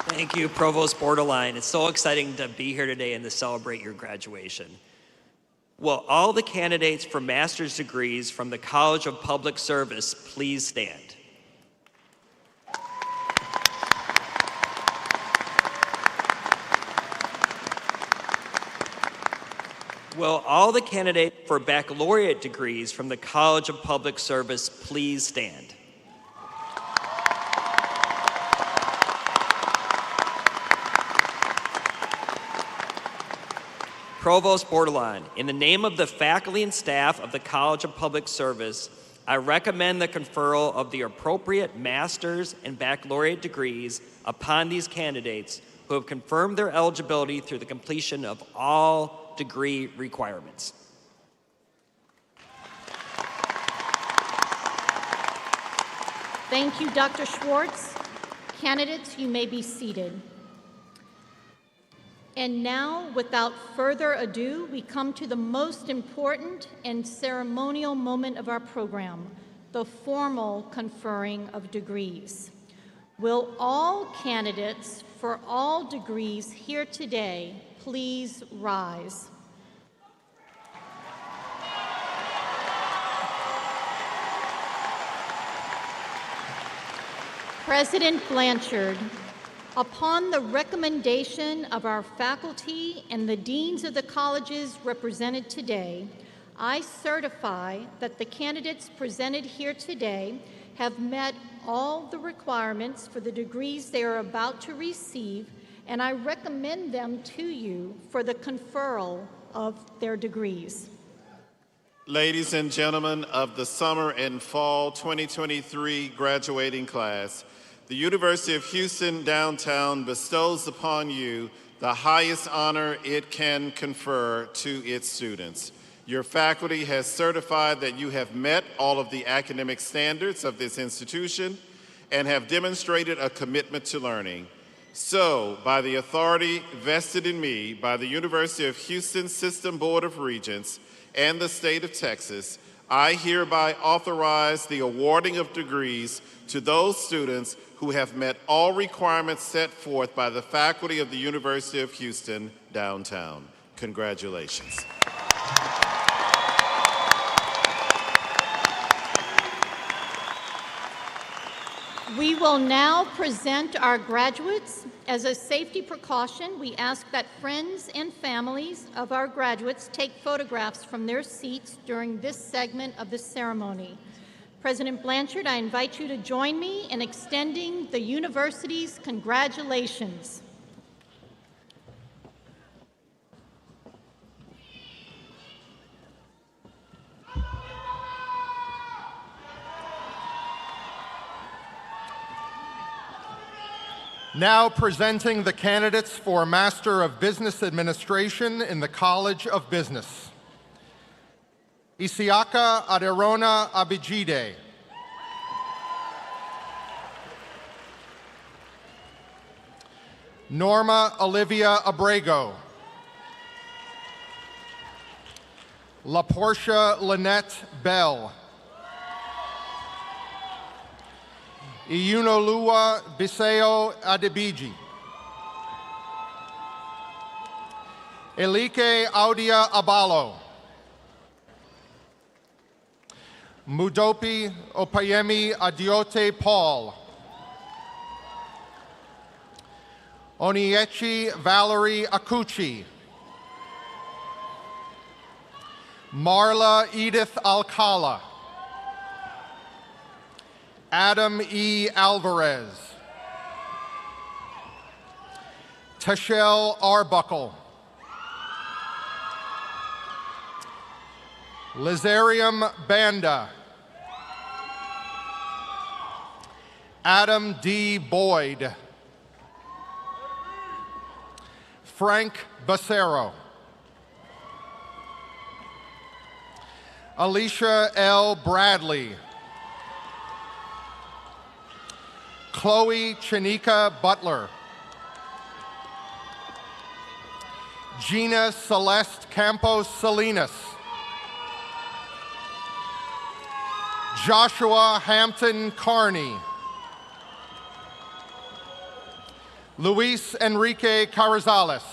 Thank you, Provost Bordelon. It's so exciting to be here today and to celebrate your graduation. Will all the candidates for master's degrees from the College of Public Service please stand? Will all the candidates for baccalaureate degrees from the College of Public Service please stand? Provost Bordelon, in the name of the faculty and staff of the College of Public Service, I recommend the conferral of the appropriate master's and baccalaureate degrees upon these candidates who have confirmed their eligibility through the completion of all degree requirements. Thank you, Dr. Schwartz. Candidates, you may be seated. And now, without further ado, we come to the most important and ceremonial moment of our program, the formal conferring of degrees. Will all candidates for all degrees here today please rise? President Blanchard, upon the recommendation of our faculty and the deans of the colleges represented today, I certify that the candidates presented here today have met all the requirements for the degrees they are about to receive, and I recommend them to you for the conferral of their degrees. Ladies and gentlemen of the summer and fall 2023 graduating class, the University of Houston Downtown bestows upon you the highest honor it can confer to its students. Your faculty has certified that you have met all of the academic standards of this institution and have demonstrated a commitment to learning. So, by the authority vested in me by the University of Houston System Board of Regents and the state of Texas, I hereby authorize the awarding of degrees to those students who have met all requirements set forth by the faculty of the University of Houston Downtown. Congratulations. We will now present our graduates. As a safety precaution, we ask that friends and families of our graduates take photographs from their seats during this segment of the ceremony. President Blanchard, I invite you to join me in extending the university's congratulations. Now presenting the candidates for Master of Business Administration in the College of Business. Isiaka Aderona Abijide. Norma Olivia Abrego. LaPortia Lynette Bell. Iyunoluwa Biseo Adebiji. Elike Audia Abalo. Mudopi Opayemi Adiote Paul. Oniechi Valerie Akuchi. Marla Edith Alcala. Adam E. Alvarez. Tashel Arbuckle. Lizarium Banda. Adam D. Boyd. Frank Becerro. Alicia L. Bradley. Chloe Chanika Butler. Gina Celeste Campos Salinas. Joshua Hampton Carney. Luis Enrique Carrizales.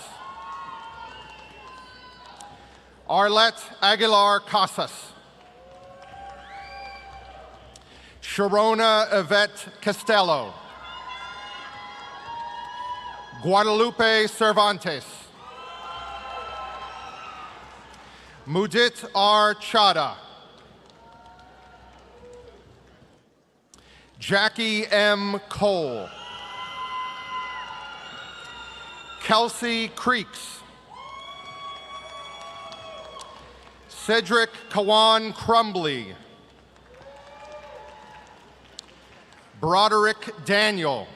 Arlette Aguilar Casas. Sharona Yvette Costello. Guadalupe Cervantes. Mudit R. Chada. Jackie M. Cole. Kelsey Creeks. Cedric Kawan Crumbly. Broderick Daniel.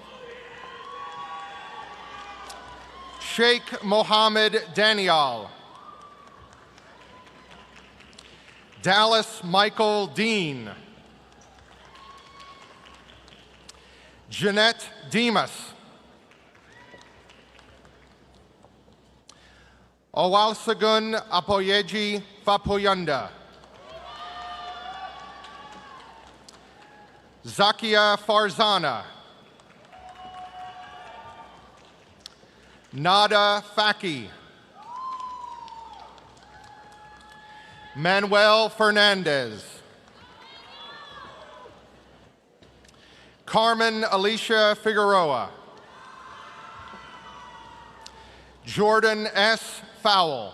Sheikh Mohammed Daniel. Dallas Michael Dean. Jeanette Demas. Owalsagun Apoyeji Fapoyunda. Zakia Farzana. Nada Faki. Manuel Fernandez. Carmen Alicia Figueroa. Jordan S. Fowle.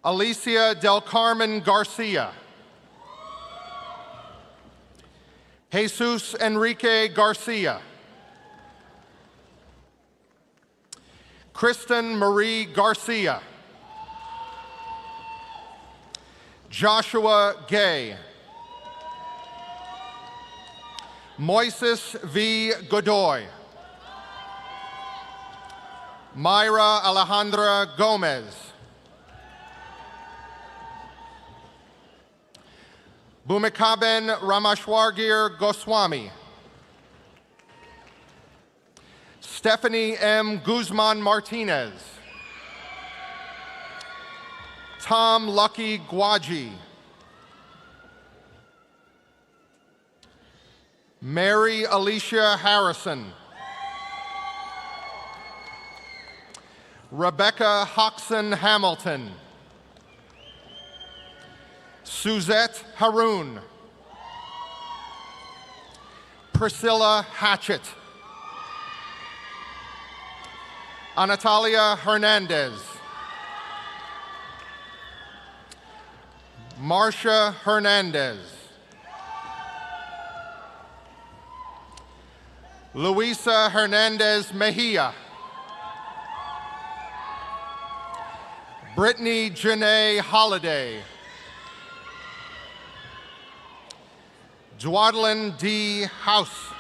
Alicia Del Carmen Garcia. Jesus Enrique Garcia. Kristen Marie Garcia. Joshua Gay. Moises V. Godoy. Myra Alejandra Gomez. Bhumikaben Ramashwargir Goswami. Stephanie M. Guzman Martinez. Tom Lucky Gwaji. Mary Alicia Harrison. Rebecca Hoxson Hamilton. Suzette Haroun. Priscilla Hatchett. Anatalia Hernandez. Marcia Hernandez. Luisa Hernandez Mejia. Brittany Janae Holliday. Dwadlin D. House.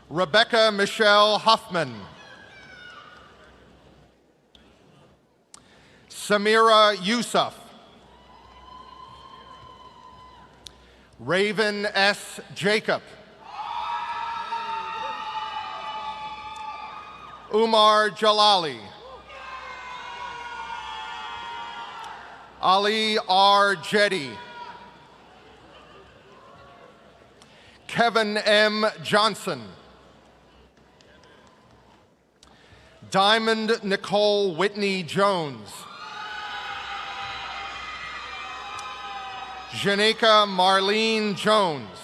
Rebecca Michelle Huffman. Samira Yusuf. Raven S. Jacob. Umar Jalali. Ali R. Jetty. Kevin M. Johnson. Diamond Nicole Whitney Jones. Janika Marlene Jones.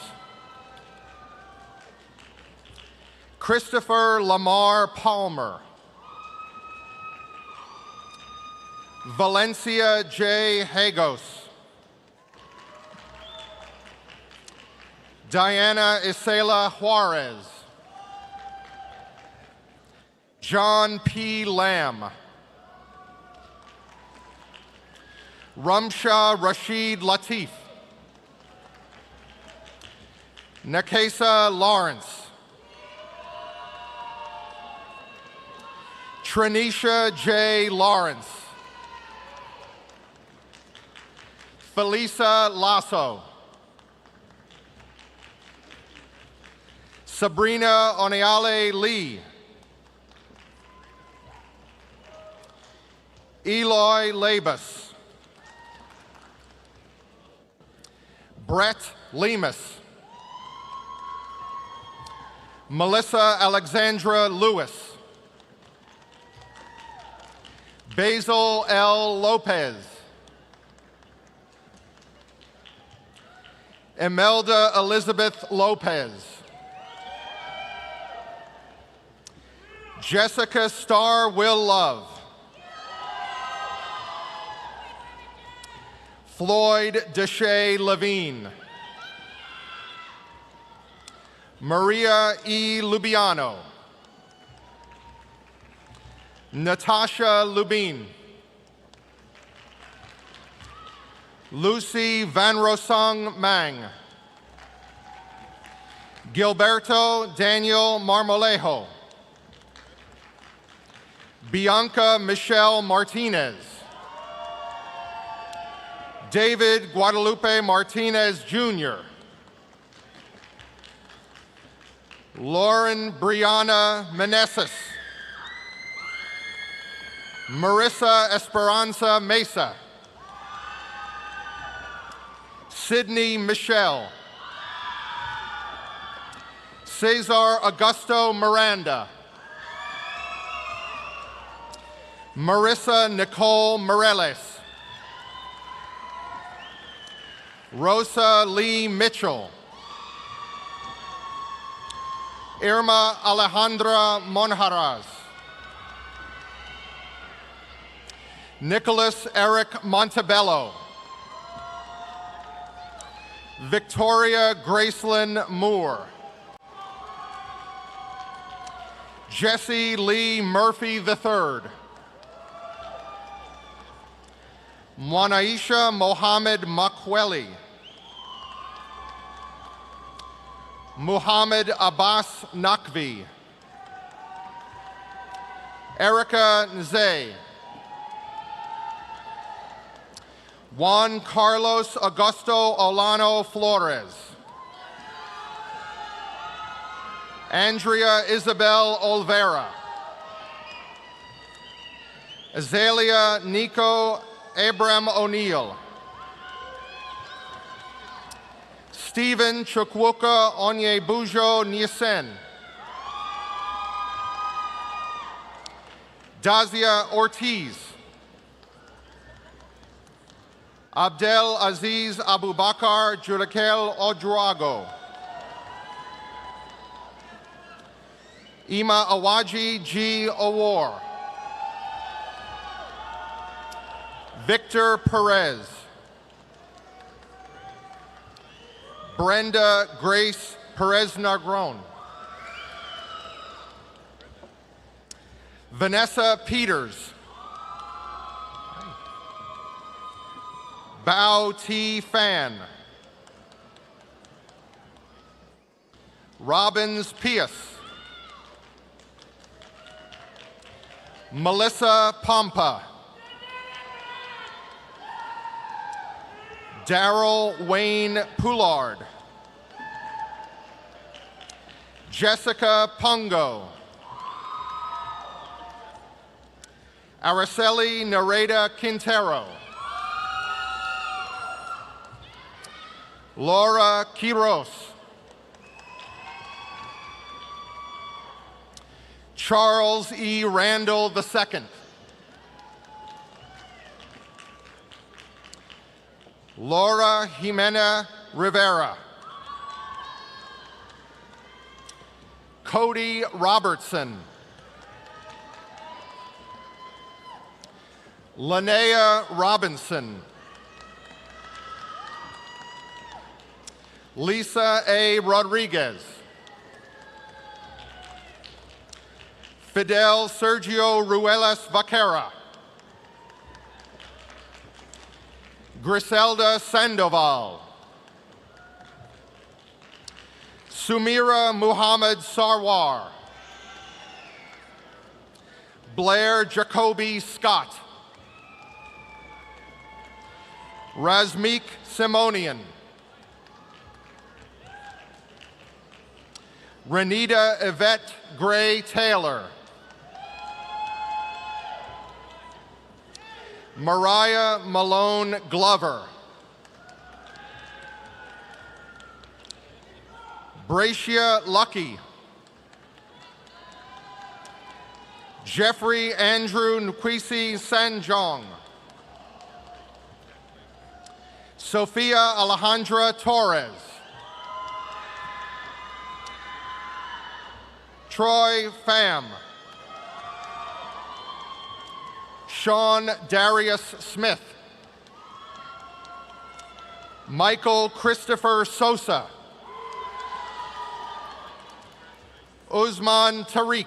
Christopher Lamar Palmer. Valencia J. Hagos. Diana Isela Juarez. John P. Lamb. Rumsha Rashid Latif. Nakesa Lawrence. Trinisha J. Lawrence. Felisa Lasso. Sabrina Oneale Lee. Eloy Labus. Brett Lemus. Melissa Alexandra Lewis. Basil L. Lopez. Imelda Elizabeth Lopez. Jessica Starr Will Love. Floyd Deshay Levine. Maria E. Lubiano. Natasha Lubin. Lucy Van Rosung Mang. Gilberto Daniel Marmolejo. Bianca Michelle Martinez. David Guadalupe Martinez Jr. Lauren Brianna Meneses. Marissa Esperanza Mesa. Sydney Michelle. Cesar Augusto Miranda. Marissa Nicole Moreles. Rosa Lee Mitchell. Irma Alejandra Monjaras. Nicholas Eric Montebello. Victoria Gracelyn Moore. Jesse Lee Murphy III. Mwanaisha Mohammed Makweli. Muhammad Abbas Nakvi. Erica Nze. Juan Carlos Augusto Olano Flores. Andrea Isabel Olvera. Azalea Nico Abram O'Neill. Stephen Chukwuka Onyebujo Niesen. Dazia Ortiz. Abdel Aziz Abubakar Jurakel Odrago. Ima Awaji G. Awar. Victor Perez. Brenda Grace Perez Nagron. Vanessa Peters. Bao T. Fan. Robbins Pius. Melissa Pompa. Daryl Wayne Poulard. Jessica Pongo. Araceli Nereda Quintero. Laura Quiros. Charles E. Randall II. Laura Jimena Rivera. Cody Robertson. Linnea Robinson. Lisa A. Rodriguez. Fidel Sergio Ruelas Vaquera. Griselda Sandoval. Sumira Muhammad Sarwar. Blair Jacoby Scott. Razmik Simonian. Renita Yvette Gray Taylor. Mariah Malone Glover. Bracia Lucky. Jeffrey Andrew Nkwisi Sanjong. Sofia Alejandra Torres. Troy Pham. Sean Darius Smith. Michael Christopher Sosa. Usman Tariq.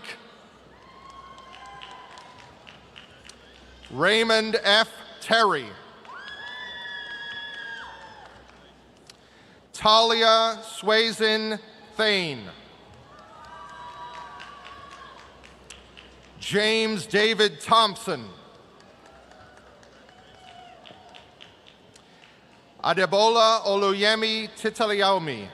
Raymond F. Terry. Talia Swazin Thane. James David Thompson. Adebola Oluyemi Titaliaomi.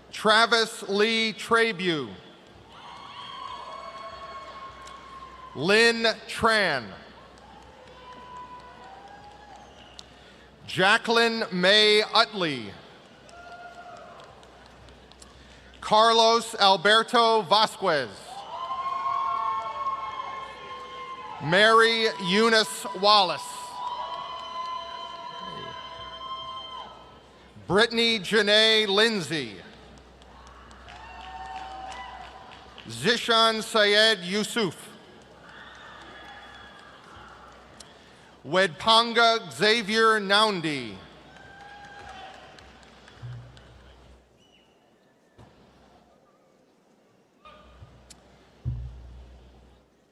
Travis Lee Trebu. Lynn Tran. Jacqueline May Utley. Carlos Alberto Vasquez. Mary Eunice Wallace. Brittany Janae Lindsay. Zishan Syed Yusuf. Wedpanga Xavier Noundi.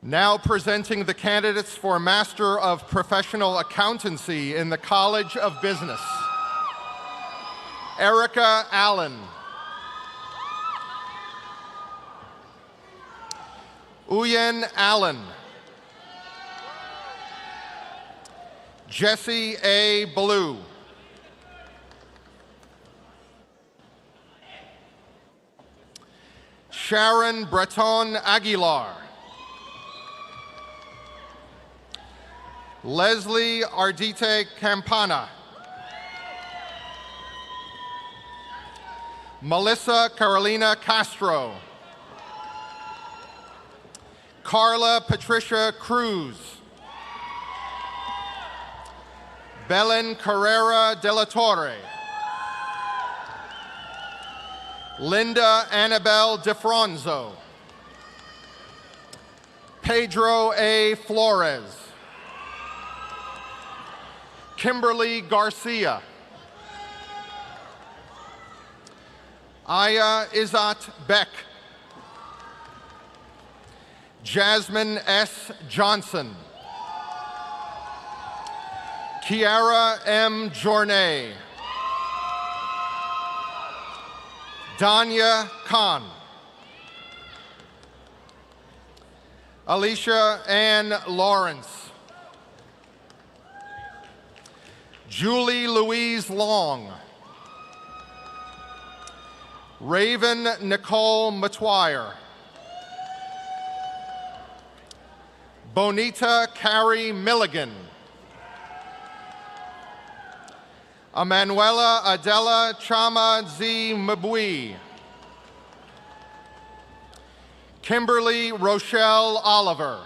Now presenting the candidates for Master of Professional Accountancy in the College of Business. Erica Allen. Uyen Allen. Jesse A. Blue. Sharon Breton Aguilar. Leslie Ardite Campana. Melissa Carolina Castro. Carla Patricia Cruz. Belen Carrera de la Torre. Linda Annabelle DeFronzo. Pedro A. Flores. Kimberly Garcia. Aya Izat Beck. Jasmine S. Johnson. Kiara M. Journay. Danya Khan. Alicia Ann Lawrence. Julie Louise Long. Raven Nicole Matwire. Bonita Carrie Milligan. Emanuela Adela Chama Z. Mbui. Kimberly Rochelle Oliver.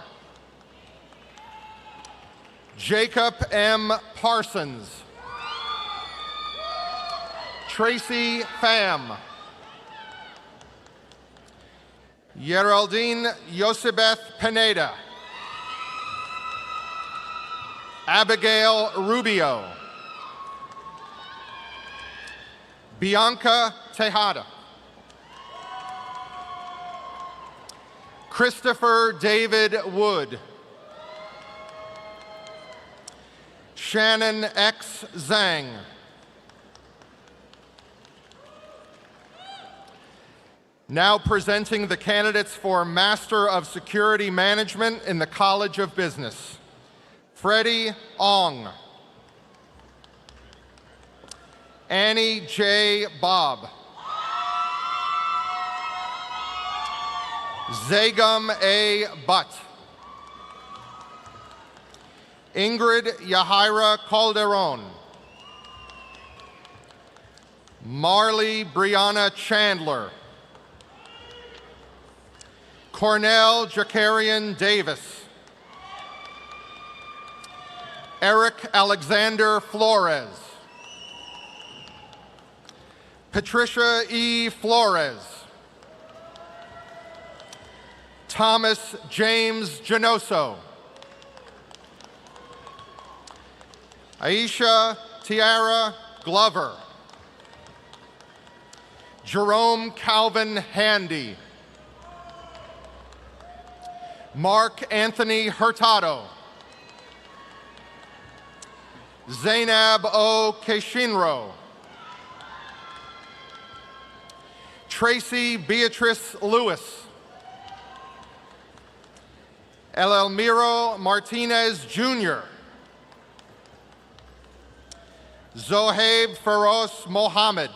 Jacob M. Parsons. Tracy Pham. Geraldine Yosebeth Pineda. Abigail Rubio. Bianca Tejada. Christopher David Wood. Shannon X. Zhang. Now presenting the candidates for Master of Security Management in the College of Business. Freddie Ong. Annie J. Bob. Zagum A. Butt. Ingrid Yahira Calderon. Marley Brianna Chandler. Cornell Jakarian Davis. Eric Alexander Flores. Patricia E. Flores. Thomas James Genoso. Aisha Tiara Glover. Jerome Calvin Handy. Mark Anthony Hurtado. Zainab O. Keshinro. Tracy Beatrice Lewis. Elmiro Martinez Jr. Zohaib Feroz Mohammed.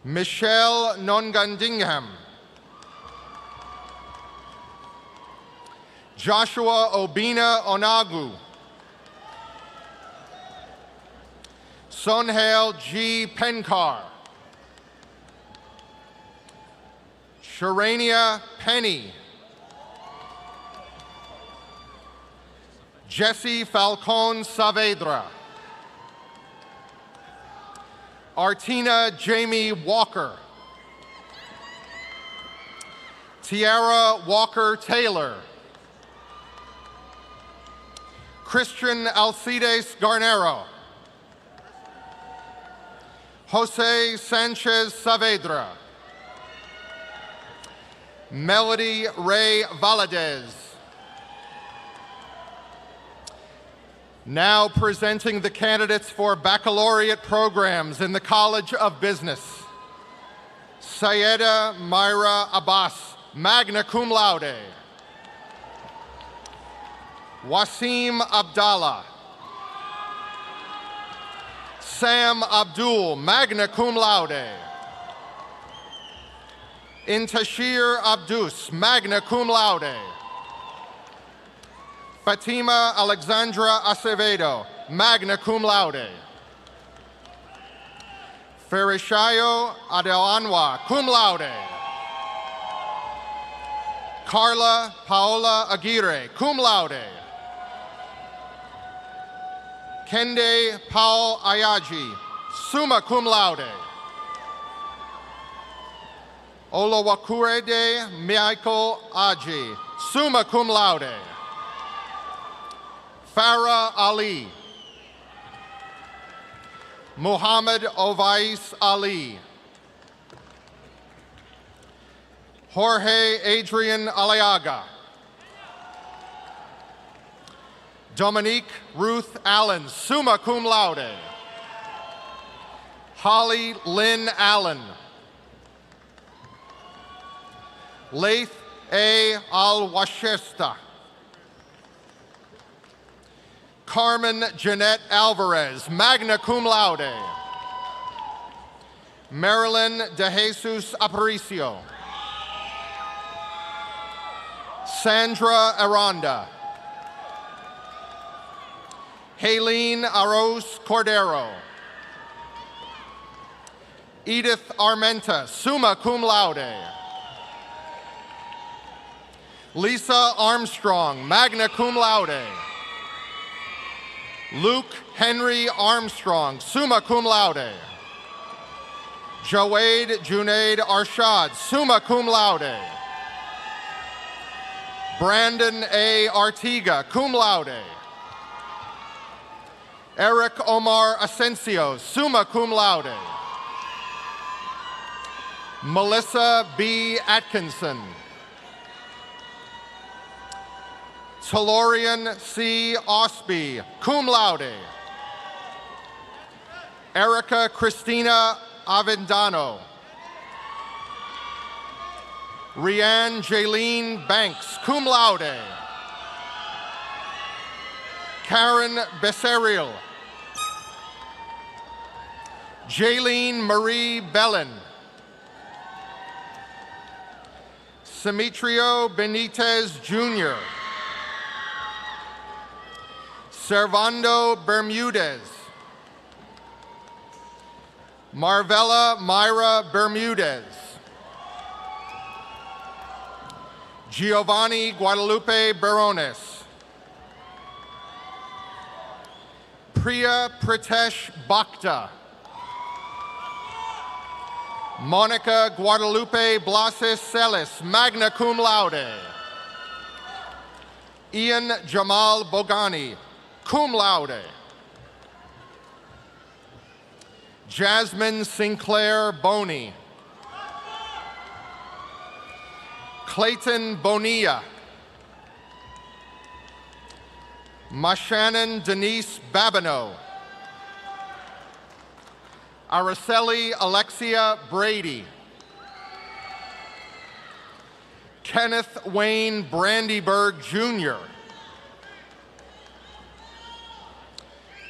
Michelle Nongandingham. Joshua Obina Onagu. Sonhail G. Penkar. Sharania Penny. Jesse Falcon Saavedra. Artina Jamie Walker. Tiara Walker Taylor. Christian Alcides Garnero. Jose Sanchez Saavedra. Melody Ray Valadez. Now presenting the candidates for baccalaureate programs in the College of Business. Sayeda Myra Abbas, magna cum laude. Wasim Abdallah. Sam Abdul, magna cum laude. Intashir Abdus, magna cum laude. Fatima Alexandra Acevedo, magna cum laude. Ferishayo Adelanwa, cum laude. Carla Paola Aguirre, cum laude. Kende Paul Ayaji, summa cum laude. Olowakurede Michael Aji, summa cum laude. Farah Ali. Muhammad Ovais Ali. Jorge Adrian Aliaga. Dominique Ruth Allen, summa cum laude. Holly Lynn Allen. Laith A. Al-Washesta. Carmen Jeanette Alvarez, magna cum laude. Marilyn De Jesus Aparicio. Sandra Aranda. Haleen Aros Cordero. Edith Armenta, summa cum laude. Lisa Armstrong, magna cum laude. Luke Henry Armstrong, summa cum laude. Jawade Junaid Arshad, summa cum laude. Brandon A. Artiga, cum laude. Eric Omar Asensio, summa cum laude. Melissa B. Atkinson. Talorian C. Osby, cum laude. Erica Christina Avendano. Rianne Jaylene Banks, cum laude. Karen Besseriel. Jaylene Marie Bellin. Demetrio Benitez Jr. Servando Bermudez. Marvella Myra Bermudez. Giovanni Guadalupe Barones. Priya Pritesh Bhakta. Monica Guadalupe Blases Celis, magna cum laude. Ian Jamal Bogani, cum laude. Jasmine Sinclair Boney. Clayton Bonilla. Mashannon Denise Babineau. Araceli Alexia Brady. Kenneth Wayne Brandyberg Jr.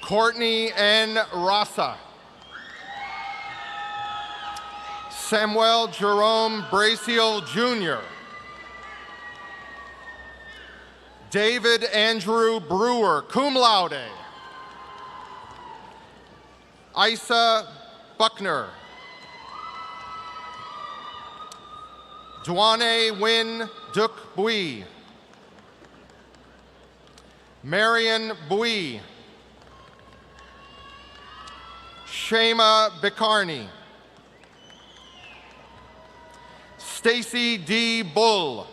Courtney N. Rasa. Samuel Jerome Braciel Jr. David Andrew Brewer, cum laude. Isa Buckner. Duane Win Duc Bui. Marion Bui. Shema Bicarni. Stacy D. Bull.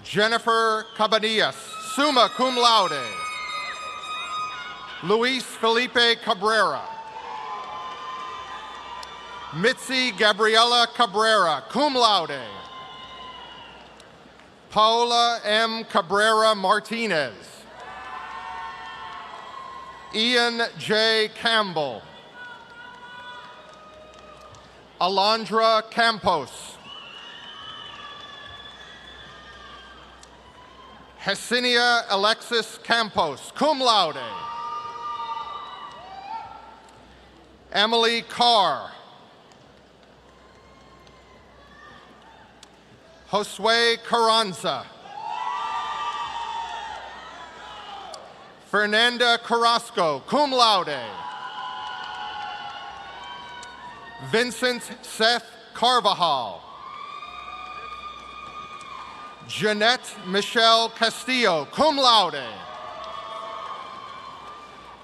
Jennifer Cabanillas, summa cum laude. Luis Felipe Cabrera. Mitzi Gabriela Cabrera, cum laude. Paola M. Cabrera Martinez. Ian J. Campbell. Alondra Campos. Hesinia Alexis Campos, cum laude. Emily Carr. Josue Carranza. Fernanda Carrasco, cum laude. Vincent Seth Carvajal. Jeanette Michelle Castillo, cum laude.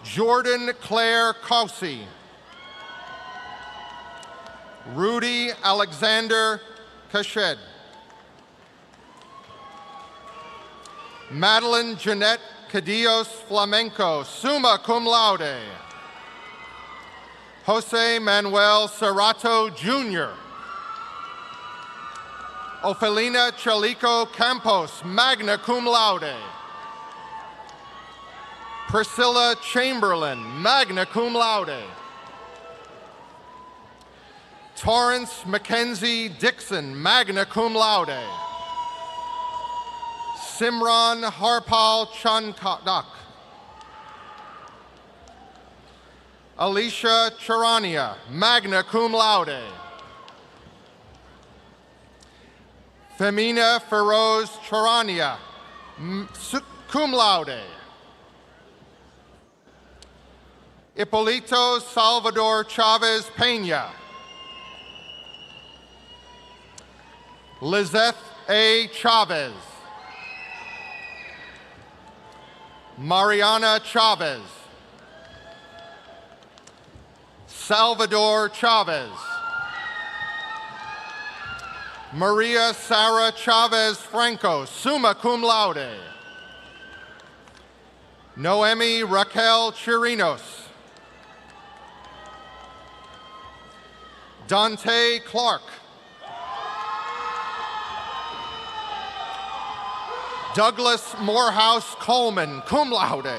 Jordan Claire Cousy. Rudy Alexander Kashed. Madeline Jeanette Cadillos Flamenco, summa cum laude. Jose Manuel Cerrato Jr. Ofelina Chalico Campos, magna cum laude. Priscilla Chamberlain, magna cum laude. Torrance Mackenzie Dixon, magna cum laude. Simran Harpal Chandak. Alicia Charania, magna cum laude. Femina Feroz Charania, cum laude. Hipólito Salvador Chavez Peña. Lizeth A. Chavez. Mariana Chavez. Salvador Chavez. Maria Sara Chavez Franco, summa cum laude. Noemi Raquel Chirinos. Dante Clark. Douglas Morehouse Coleman, cum laude.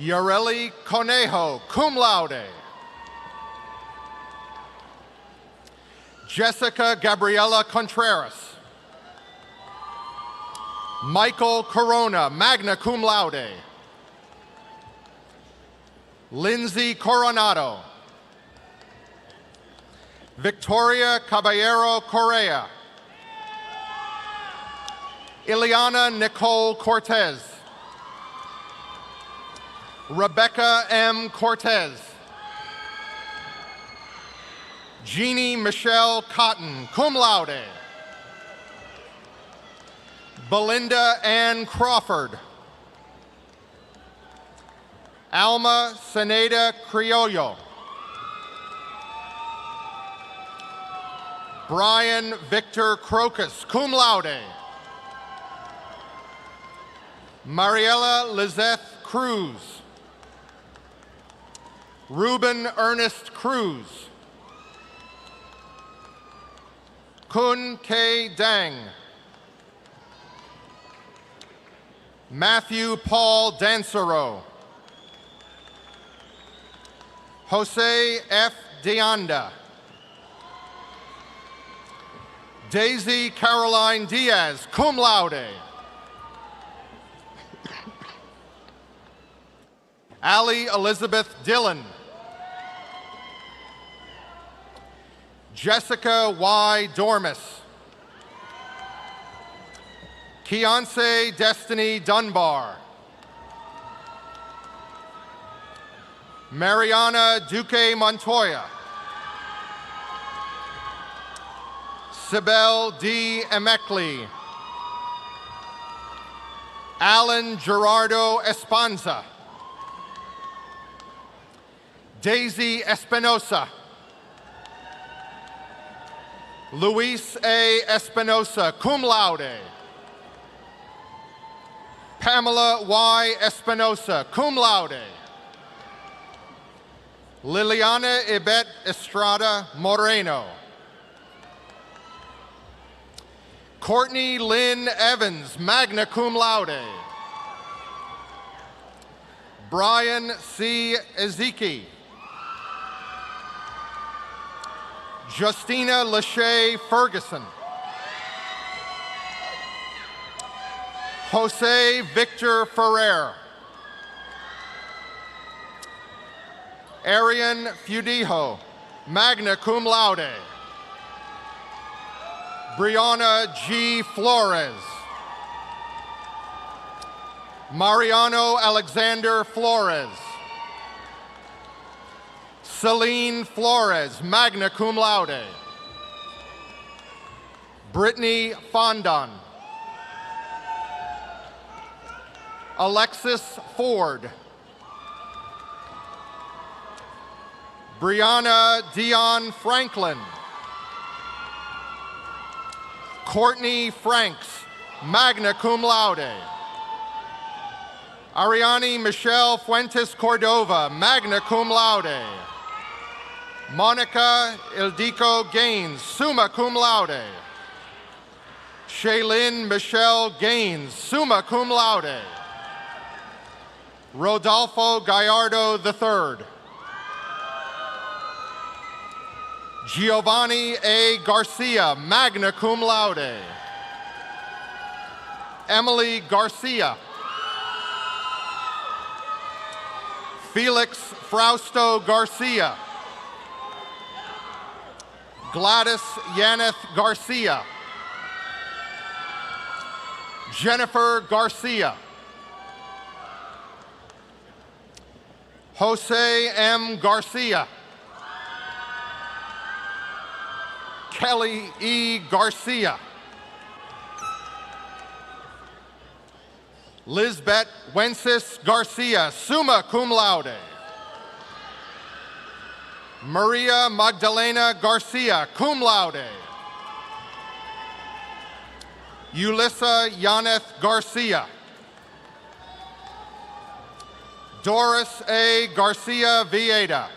Yareli Conejo, cum laude. Jessica Gabriela Contreras. Michael Corona, magna cum laude. Lindsay Coronado. Victoria Caballero Correa. Ileana Nicole Cortez. Rebecca M. Cortez. Jeannie Michelle Cotton, cum laude. Belinda Ann Crawford. Alma Seneda Criollo. Brian Victor Crocus, cum laude. Mariela Lizeth Cruz. Ruben Ernest Cruz. Kun K. Dang. Matthew Paul Dancero. Jose F. Deanda. Daisy Caroline Diaz, cum laude. Allie Elizabeth Dillon. Jessica Y. Dormis. Keonce Destiny Dunbar. Mariana Duque Montoya. Sibel D. Emekli. Alan Gerardo Espanza. Daisy Espinosa. Luis A. Espinosa, cum laude. Pamela Y. Espinosa, cum laude. Liliana Ibet Estrada Moreno. Courtney Lynn Evans, magna cum laude. Brian C. Ezeki. Justina Lachey Ferguson. Jose Victor Ferrer. Arian Fudijo, magna cum laude. Brianna G. Flores. Mariano Alexander Flores. Celine Flores, magna cum laude. Brittany Fondon. Alexis Ford. Brianna Dion Franklin. Courtney Franks, magna cum laude. Ariani Michelle Fuentes Cordova, magna cum laude. Monica Ildico Gaines, summa cum laude. Shaylin Michelle Gaines, summa cum laude. Rodolfo Gallardo III. Giovanni A. Garcia, magna cum laude. Emily Garcia. Felix Frausto Garcia. Gladys Yaneth Garcia. Jennifer Garcia. Jose M. Garcia. Kelly E. Garcia. Lisbeth Wences Garcia, summa cum laude. Maria Magdalena Garcia, cum laude. Ulissa Yaneth Garcia. Doris A. Garcia Vieda.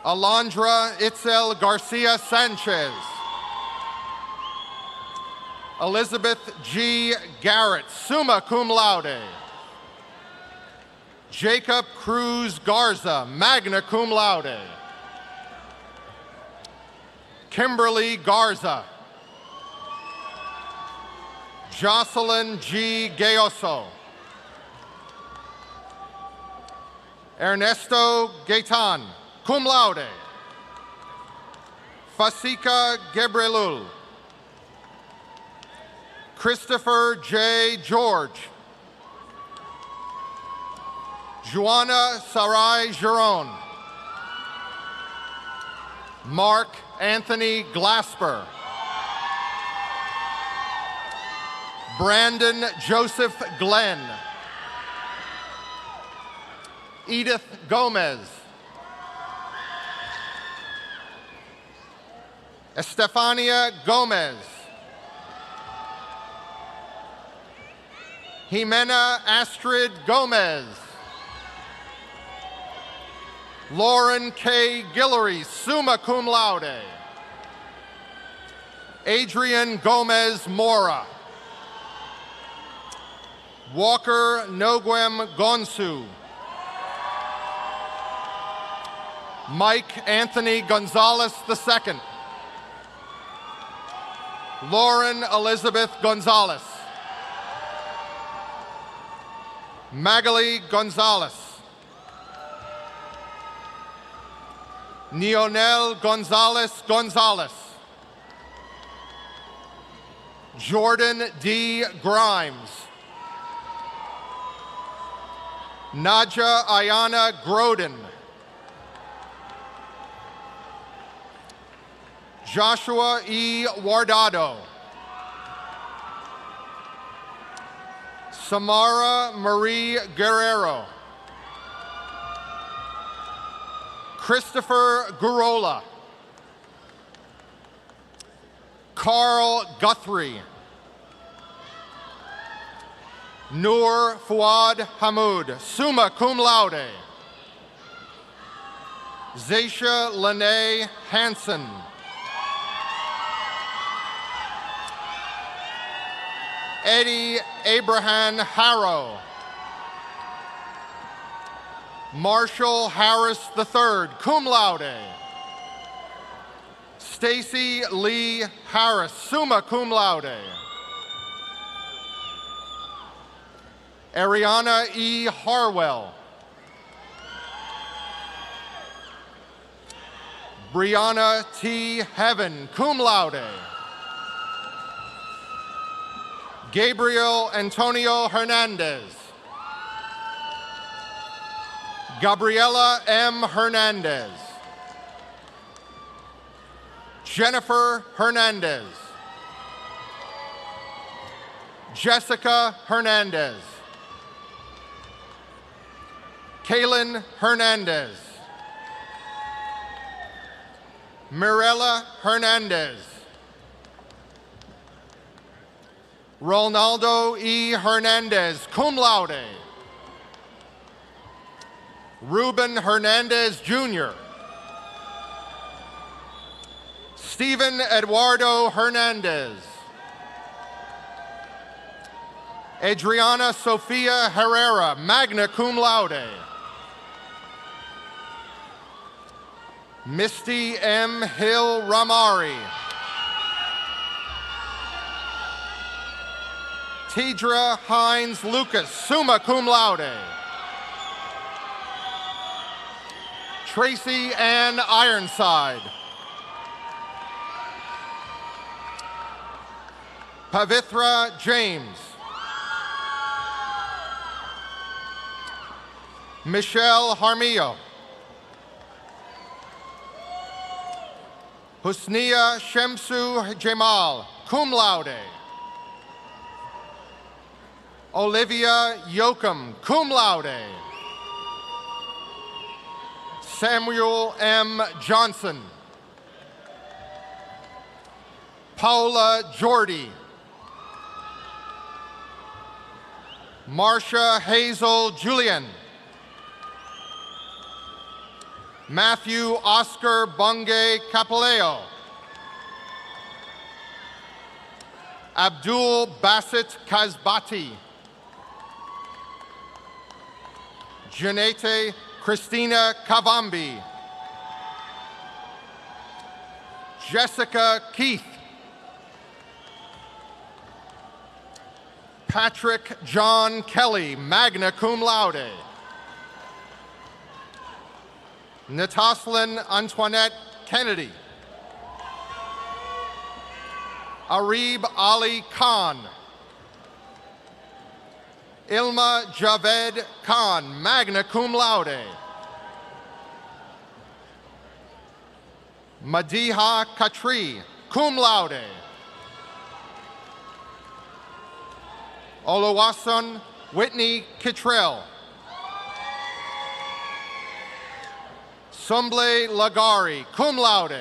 Alondra Itzel Garcia Sanchez. Elizabeth G. Garrett, summa cum laude. Jacob Cruz Garza, magna cum laude. Kimberly Garza. Jocelyn G. Gayoso. Ernesto Gaitan, cum laude. Fasika Gebrelul. Christopher J. George. Joanna Sarai Giron. Mark Anthony Glasper. Brandon Joseph Glenn. Edith Gomez. Estefania Gomez. Jimena Astrid Gomez. Lauren K. Guillory, summa cum laude. Adrian Gomez Mora. Walker Noguem Gonsu. Mike Anthony Gonzalez II. Lauren Elizabeth Gonzalez. Magali Gonzalez. Neonel Gonzalez Gonzalez. Jordan D. Grimes. Nadja Ayana Groden. Joshua E. Wardado. Samara Marie Guerrero. Christopher Gurola. Carl Guthrie. Noor Fuad Hamoud, summa cum laude. Zaisha Lene Hansen. Eddie Abraham Harrow. Marshall Harris III, cum laude. Stacy Lee Harris, summa cum laude. Ariana E. Harwell. Brianna T. Heaven, cum laude. Gabriel Antonio Hernandez. Gabriela M. Hernandez. Jennifer Hernandez. Jessica Hernandez. Kaylin Hernandez. Mirella Hernandez. Ronaldo E. Hernandez, cum laude. Ruben Hernandez Jr. Stephen Eduardo Hernandez. Adriana Sofia Herrera, magna cum laude. Misty M. Hill Ramari. Tidra Hines Lucas, summa cum laude. Tracy Ann Ironside. Pavithra James. Michelle Harmillo. Husnia Shemsu Jamal, cum laude. Olivia Yoakum, cum laude. Samuel M. Johnson. Paula Jordy. Marcia Hazel Julian. Matthew Oscar Bungay Capileo. Abdul Basit Kazbati. Janete Christina Kavambi. Jessica Keith. Patrick John Kelly, magna cum laude. Nataslin Antoinette Kennedy. Arib Ali Khan. Ilma Javed Khan, magna cum laude. Madiha Katri, cum laude. Oluwason Whitney Kittrell. Sumble Lagari, cum laude.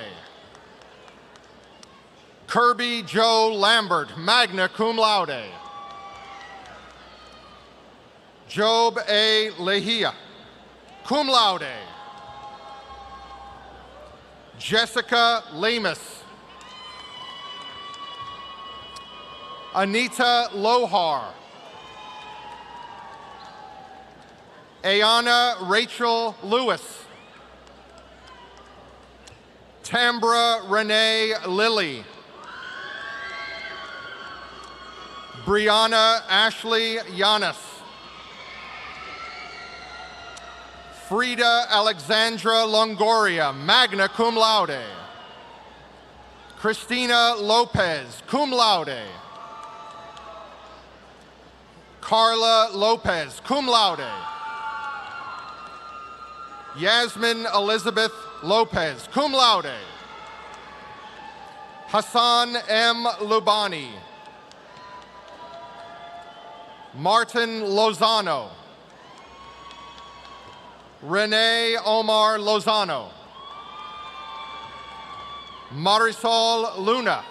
Kirby Joe Lambert, magna cum laude. Job A. Lehia, cum laude. Jessica Lemus. Anita Lohar. Ayana Rachel Lewis. Tambra Renee Lilly. Brianna Ashley Yanis. Frida Alexandra Longoria, magna cum laude. Christina Lopez, cum laude. Carla Lopez, cum laude. Yasmin Elizabeth Lopez, cum laude. Hassan M. Lubani. Martin Lozano. Renee Omar Lozano. Marisol Luna.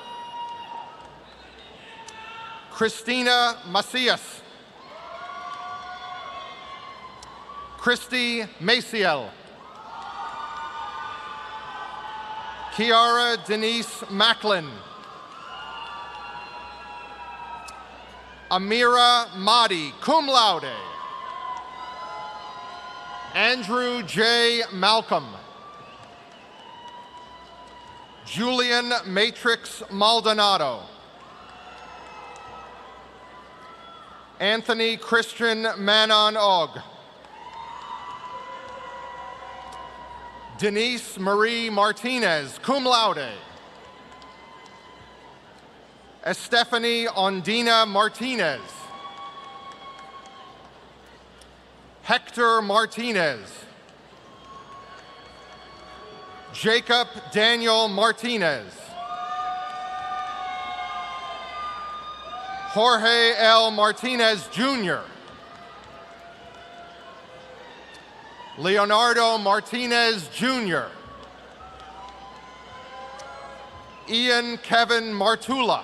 Christina Macias. Christy Maciel. Kiara Denise Macklin. Amira Mahdi, cum laude. Andrew J. Malcolm. Julian Matrix Maldonado. Anthony Christian Manon Og. Denise Marie Martinez, cum laude. Estefany Ondina Martinez. Hector Martinez. Jacob Daniel Martinez. Jorge L. Martinez, Jr. Leonardo Martinez, Jr. Ian Kevin Martula.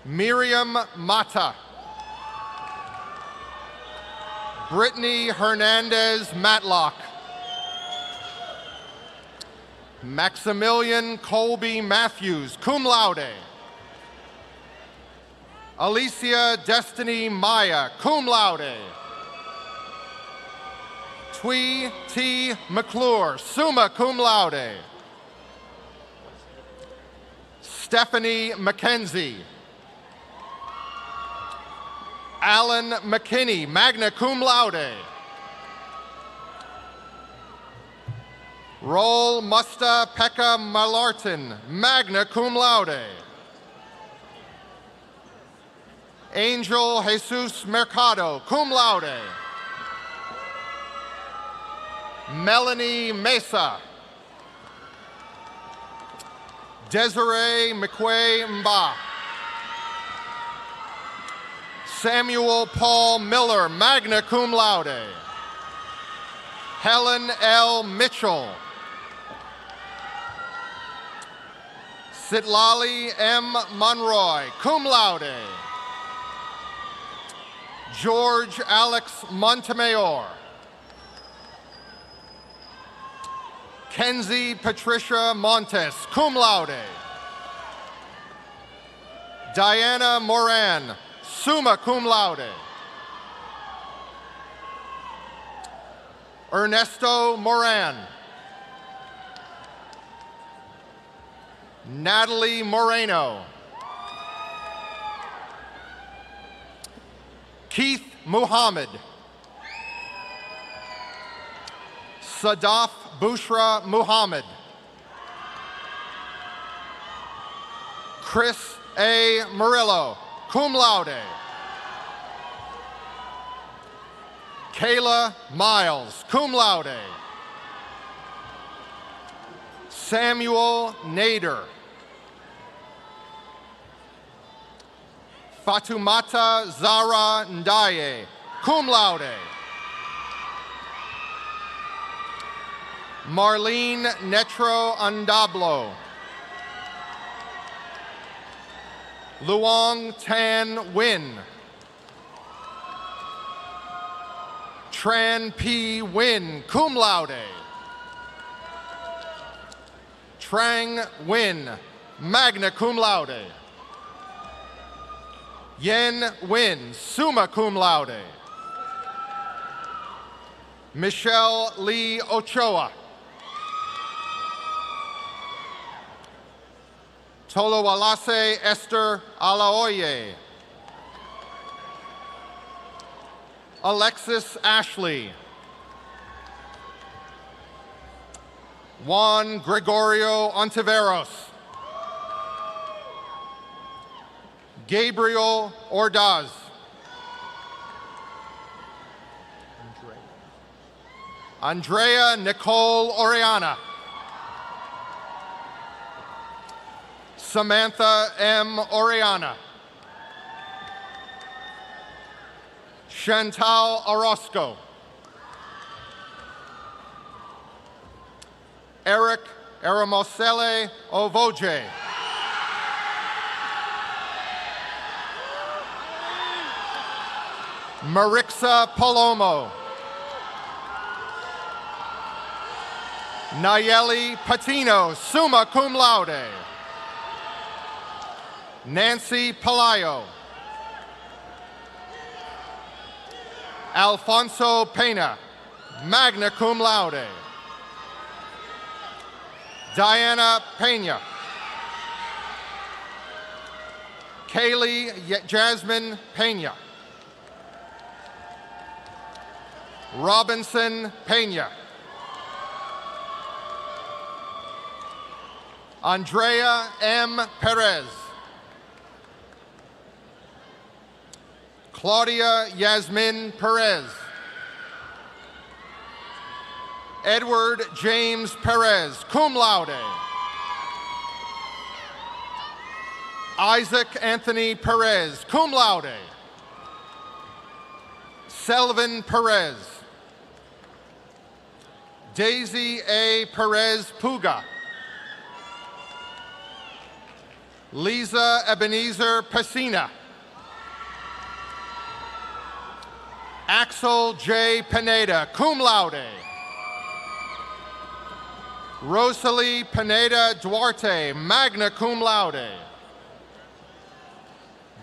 Miriam Mata. Brittany Hernandez Matlock. Maximilian Colby Matthews, cum laude. Alicia Destiny Maya, cum laude. Twee T. McClure, summa cum laude. Stephanie McKenzie. Alan McKinney, magna cum laude. Roll Musta Pekka Malartin, magna cum laude. Angel Jesus Mercado, cum laude. Melanie Mesa. Desiree McQuay Mba. Samuel Paul Miller, magna cum laude. Helen L. Mitchell. Sitlali M. Monroy, cum laude. George Alex Montemayor. Kenzie Patricia Montes, cum laude. Diana Moran, summa cum laude. Ernesto Moran. Natalie Moreno. Keith Muhammad. Sadaf Bushra Muhammad. Chris A. Murillo, cum laude. Kayla Miles, cum laude. Samuel Nader. Fatumata Zara Ndaye, cum laude. Marlene Netro Andablo. Luong Tan Nguyen. Tran P. Nguyen, cum laude. Trang Nguyen, magna cum laude. Yen Nguyen, summa cum laude. Michelle Lee Ochoa. Tolowalase Esther Alaoye. Alexis Ashley. Juan Gregorio Ontiveros. Gabriel Ordaz. Andrea Nicole Oriana. Samantha M. Oriana. Chantal Orozco. Eric Eramosele Ovoje. Marixa Palomo. Nayeli Patino, summa cum laude. Nancy Palayo. Alfonso Pena, magna cum laude. Diana Pena. Kaylee Jasmine Pena. Robinson Pena. Andrea M. Perez. Claudia Yasmin Perez. Edward James Perez, cum laude. Isaac Anthony Perez, cum laude. Selvin Perez. Daisy A. Perez Puga. Lisa Ebenezer Pessina. Axel J. Pineda, cum laude. Rosalie Pineda Duarte, magna cum laude.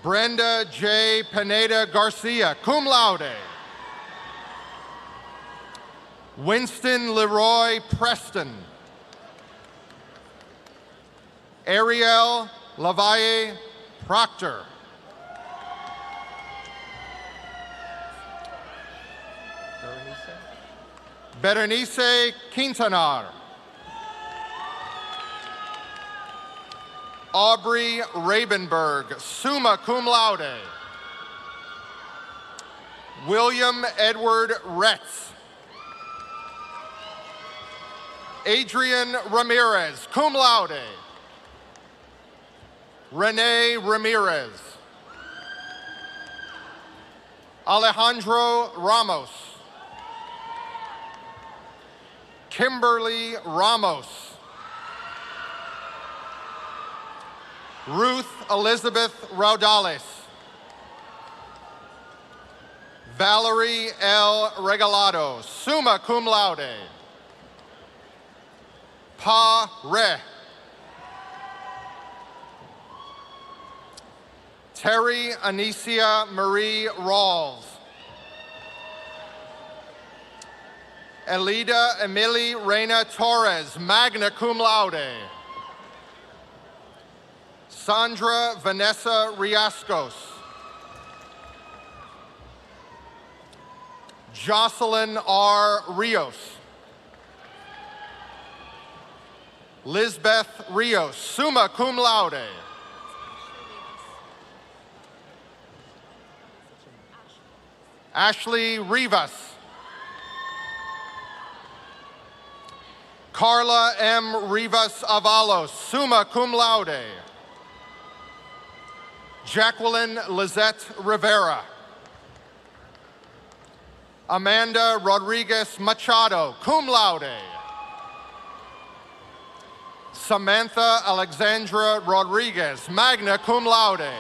Brenda J. Pineda Garcia, cum laude. Winston Leroy Preston. Ariel Lavalle Proctor. Berenice Quintanar. Aubrey Rabenberg, summa cum laude. William Edward Retz. Adrian Ramirez, cum laude. Renee Ramirez. Alejandro Ramos. Kimberly Ramos. Ruth Elizabeth Raudales. Valerie L. Regalado, summa cum laude. Pa Re. Terry Anicia Marie Rawls. Elida Emily Reina Torres, magna cum laude. Sandra Vanessa Riascos. Jocelyn R. Rios. Lisbeth Rios, summa cum laude. Ashley Rivas. Carla M. Rivas Avalos, summa cum laude. Jacqueline Lizette Rivera. Amanda Rodriguez Machado, cum laude. Samantha Alexandra Rodriguez, magna cum laude.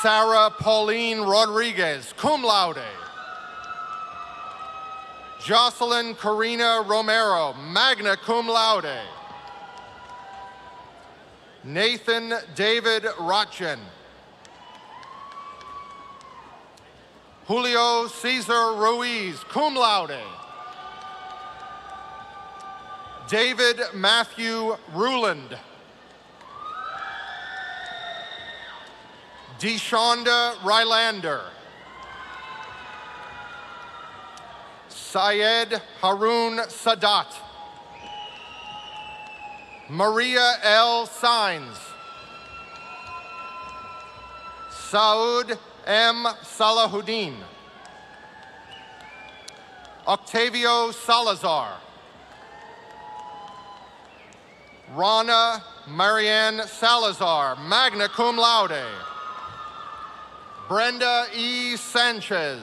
Sarah Pauline Rodriguez, cum laude. Jocelyn Karina Romero, magna cum laude. Nathan David Rotchen. Julio Cesar Ruiz, cum laude. David Matthew Ruland. Deshonda Rylander. Syed Harun Sadat. Maria L. Sines. Saud M. Salahuddin. Octavio Salazar. Rana Marianne Salazar, magna cum laude. Brenda E. Sanchez.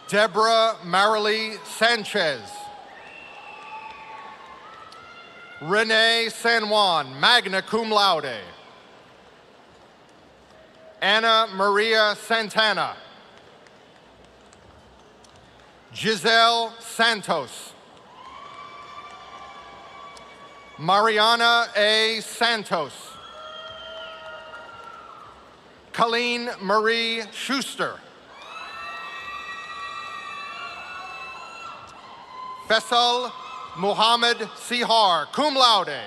Deborah Marilyn Sanchez. Renee San Juan, magna cum laude. Anna Maria Santana. Giselle Santos. Mariana A. Santos. Colleen Marie Schuster. Faisal Muhammad Sihar, cum laude.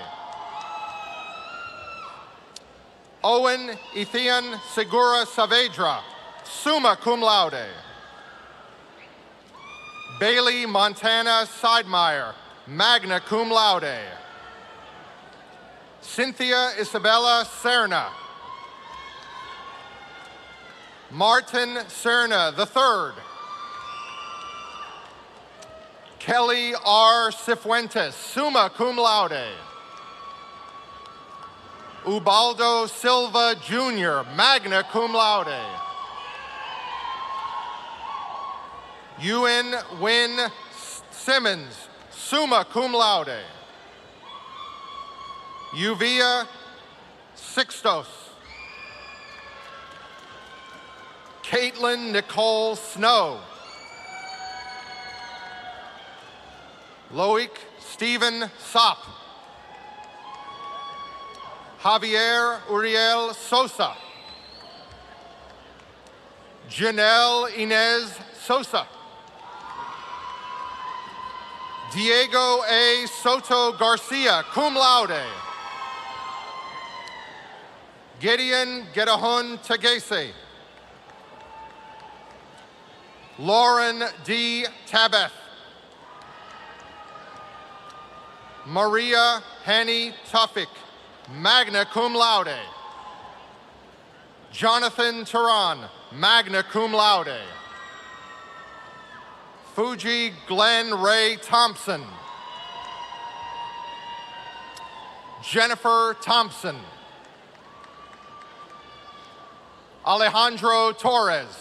Owen Ethian Segura Saavedra, summa cum laude. Bailey Montana Sidemeyer, magna cum laude. Cynthia Isabella Serna. Martin Serna III. Kelly R. Cifuentes, summa cum laude. Ubaldo Silva Jr., magna cum laude. Ewan Wynn Simmons, summa cum laude. Uvia Sixtos. Caitlin Nicole Snow. Loic Stephen Sopp. Javier Uriel Sosa. Janelle Inez Sosa. Diego A. Soto Garcia, cum laude. Gideon Gedahun Tegese. Lauren D. Tabeth. Maria Hanny Tuffick, magna cum laude. Jonathan Turan, magna cum laude. Fuji Glenn Ray Thompson. Jennifer Thompson. Alejandro Torres.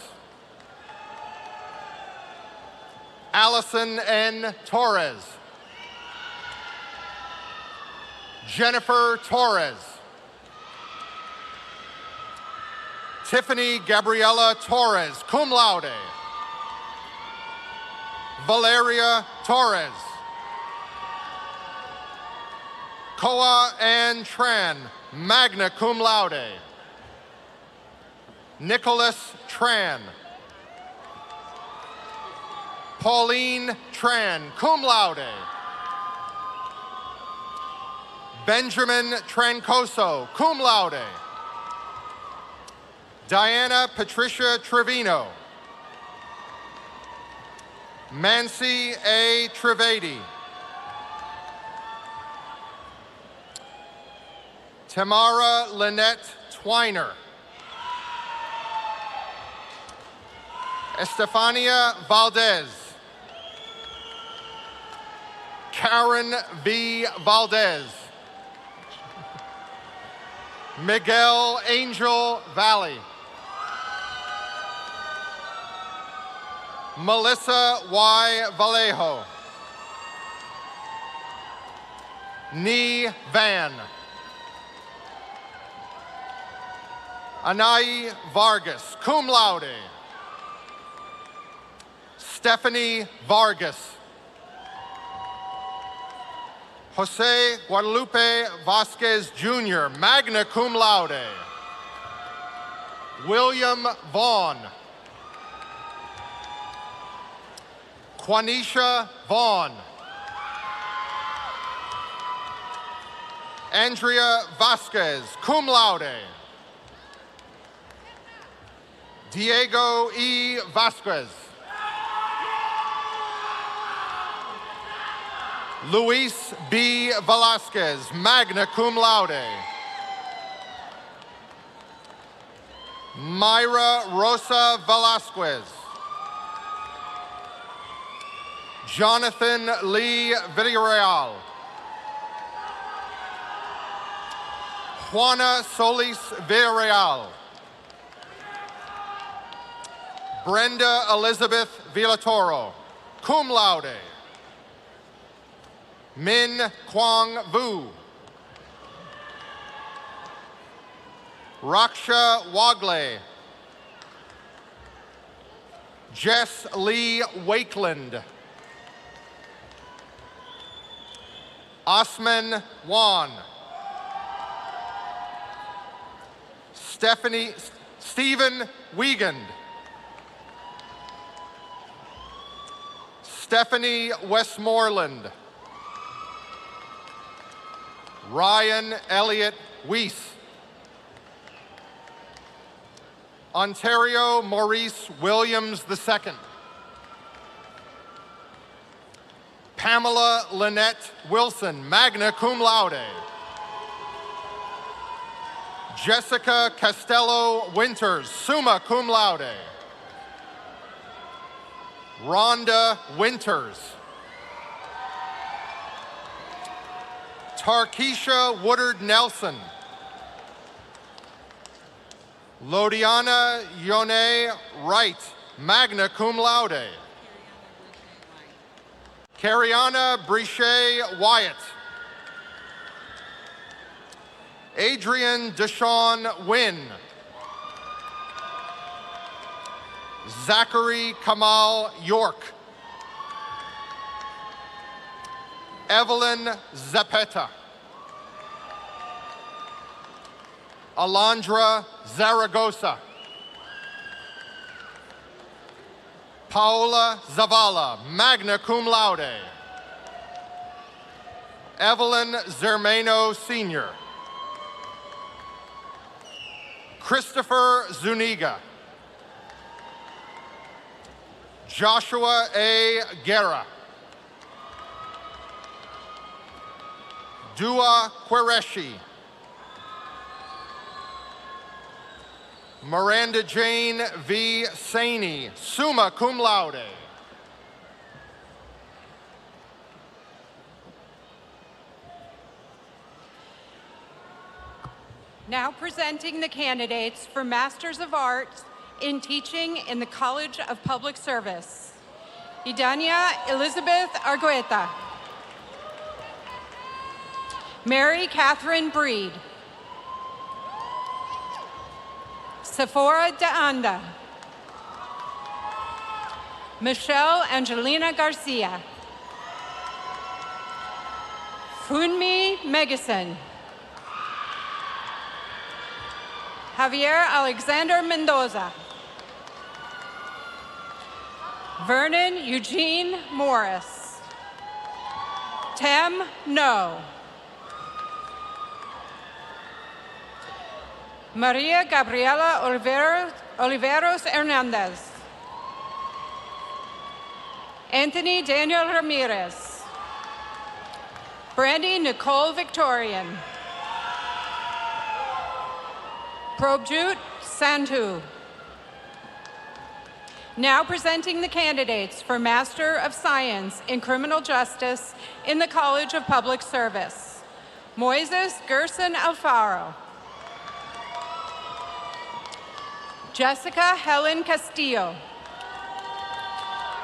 Allison N. Torres. Jennifer Torres. Tiffany Gabriela Torres, cum laude. Valeria Torres. Koa Ann Tran, magna cum laude. Nicholas Tran. Pauline Tran, cum laude. Benjamin Trancoso, cum laude. Diana Patricia Trevino. Mancy A. Trivedi. Tamara Lynette Twiner. Estefania Valdez. Karen V. Valdez. Miguel Angel Valley. Melissa Y. Vallejo. Nee Van. Anai Vargas, cum laude. Stephanie Vargas. Jose Guadalupe Vasquez Jr., magna cum laude. William Vaughn. Quanisha Vaughn. Andrea Vasquez, cum laude. Diego E. Vasquez. Luis B. Velasquez, magna cum laude. Myra Rosa Velasquez. Jonathan Lee Villarreal. Juana Solis Villarreal. Brenda Elizabeth Villatoro, cum laude. Min Kwang Vu. Raksha Wagle. Jess Lee Wakeland. Osman Wan. Stephen Wiegand. Stephanie Westmoreland. Ryan Elliott Weiss. Ontario Maurice Williams II. Pamela Lynette Wilson, magna cum laude. Jessica Costello Winters, summa cum laude. Rhonda Winters. Tarkisha Woodard Nelson. Lodiana Yone Wright, magna cum laude. Cariana Brichet Wyatt. Adrian Deshawn Wynn. Zachary Kamal York. Evelyn Zapeta. Alondra Zaragoza. Paola Zavala, magna cum laude. Evelyn Zermano Sr. Christopher Zuniga. Joshua A. Guerra. Dua Qureshi. Miranda Jane V. Saney, summa cum laude. Now presenting the candidates for Masters of Arts in Teaching in the College of Public Service. Idania Elizabeth Argueta. Mary Catherine Breed. Sephora de Anda. Michelle Angelina Garcia. Funmi Megison. Javier Alexander Mendoza. Vernon Eugene Morris. Tem No. Maria Gabriela Oliveros Hernandez. Anthony Daniel Ramirez. Brandy Nicole Victorian. Probjut Sandhu. Now presenting the candidates for Master of Science in Criminal Justice in the College of Public Service. Moises Gerson Alfaro. Jessica Helen Castillo.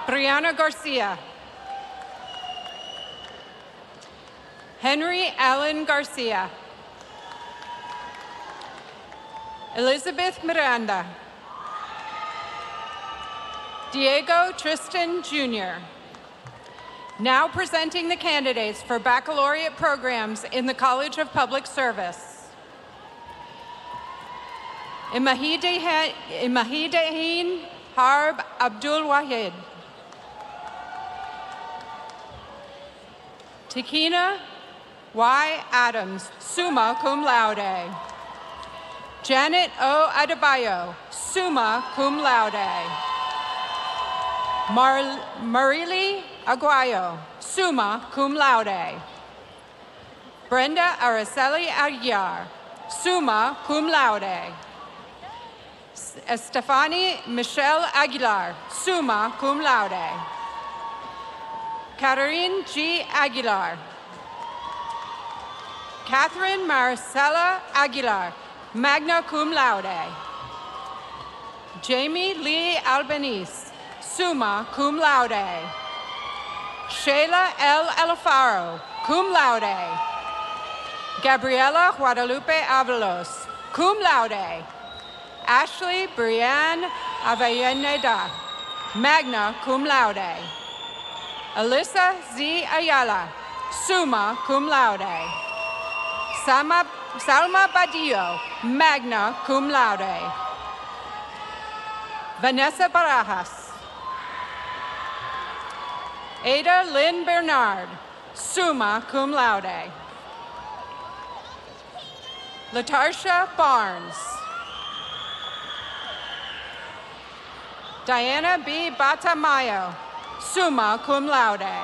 Brianna Garcia. Henry Allen Garcia. Elizabeth Miranda. Diego Tristan Jr. Now presenting the candidates for baccalaureate programs in the College of Public Service. Imahidahin Harb Abdul Wahid. Tikina Y. Adams, summa cum laude. Janet O. Adebayo, summa cum laude. Marily Aguayo, summa cum laude. Brenda Araceli Aguiar, summa cum laude. Estefani Michelle Aguilar, summa cum laude. Catherine G. Aguilar. Catherine Marcella Aguilar, magna cum laude. Jamie Lee Albanese, summa cum laude. Sheila L. Alfaro, cum laude. Gabriela Guadalupe Avalos, cum laude. Ashley Brianne Avellaneda, magna cum laude. Alyssa Z. Ayala, summa cum laude. Salma Badillo, magna cum laude. Vanessa Barajas. Ada Lynn Bernard, summa cum laude. Latarsha Barnes. Diana B. Batamayo, summa cum laude.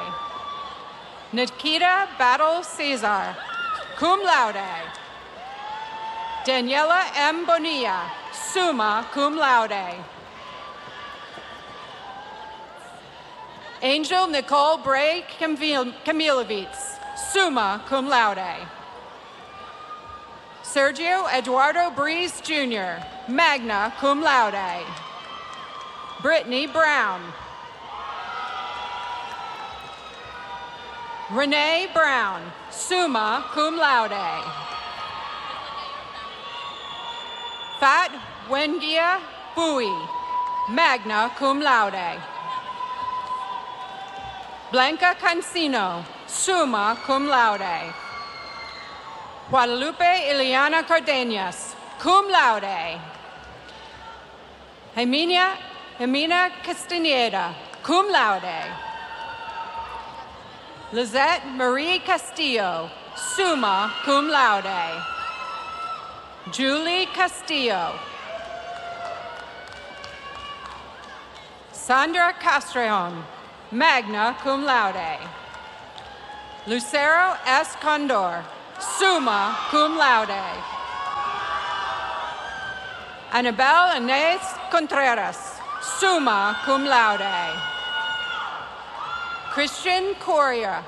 Nikita Battle Cesar, cum laude. Daniela M. Bonilla, summa cum laude. Angel Nicole Bray Kamilovitz, summa cum laude. Sergio Eduardo Breeze Jr., magna cum laude. Brittany Brown. Renee Brown, summa cum laude. Fat Wengia Bowie, magna cum laude. Blanca Cancino, summa cum laude. Guadalupe Ileana Cardenas, cum laude. Jimena Castaneda, cum laude. Lizette Marie Castillo, summa cum laude. Julie Castillo. Sandra Castrejon, magna cum laude. Lucero S. Condor, summa cum laude. Anabel Inez Contreras, summa cum laude. Christian Correa.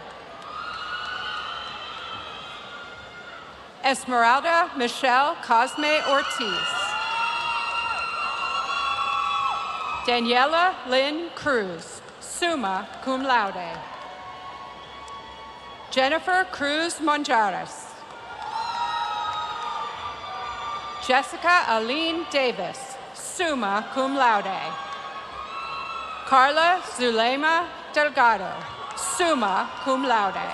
Esmeralda Michelle Cosme Ortiz. Daniela Lynn Cruz, summa cum laude. Jennifer Cruz Monjares. Jessica Aline Davis, summa cum laude. Carla Zulema Delgado, summa cum laude.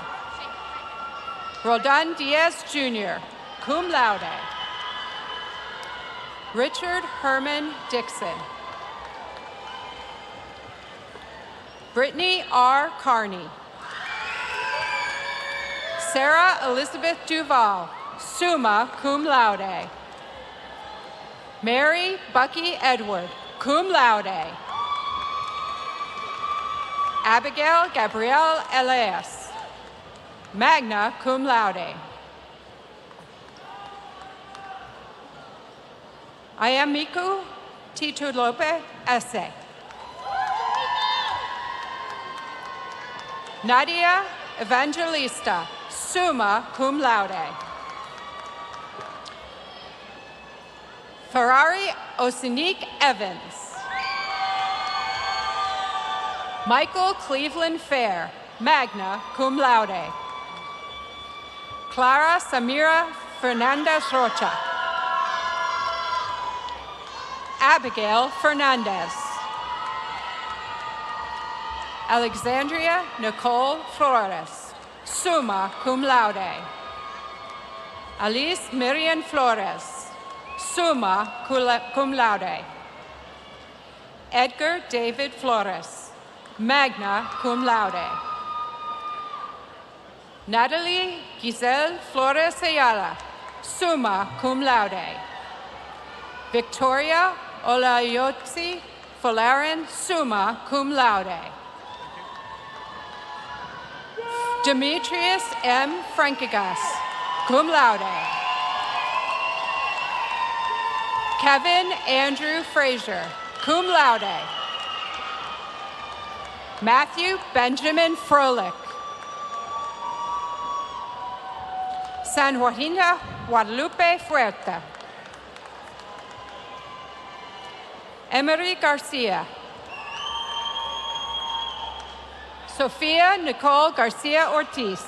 Roldan Diaz Jr., cum laude. Richard Herman Dixon. Brittany R. Carney. Sarah Elizabeth Duval, summa cum laude. Mary Bucky Edward, cum laude. Abigail Gabrielle Elias, magna cum laude. Ayamiku Titulope Esse. Nadia Evangelista, summa cum laude. Ferrari Osinique Evans. Michael Cleveland Fair, magna cum laude. Clara Samira Fernandez Rocha. Abigail Fernandez. Alexandria Nicole Flores, summa cum laude. Alice Miriam Flores, summa cum laude. Edgar David Flores, magna cum laude. Natalie Giselle Flores Ayala, summa cum laude. Victoria Olayotzi Folarin, summa cum laude. Demetrius M. Frankigas, cum laude. Kevin Andrew Frazier, cum laude. Matthew Benjamin Froelich. San Joaquina Guadalupe Fuerta. Emery Garcia. Sofia Nicole Garcia Ortiz.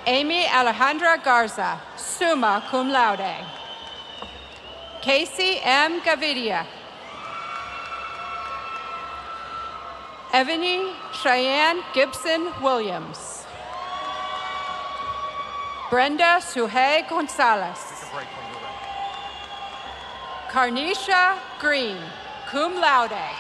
Amy Alejandra Garza, summa cum laude. Casey M. Gavidia. Ebony Cheyenne Gibson Williams. Brenda Suhey Gonzalez. Carnisha Green, cum laude.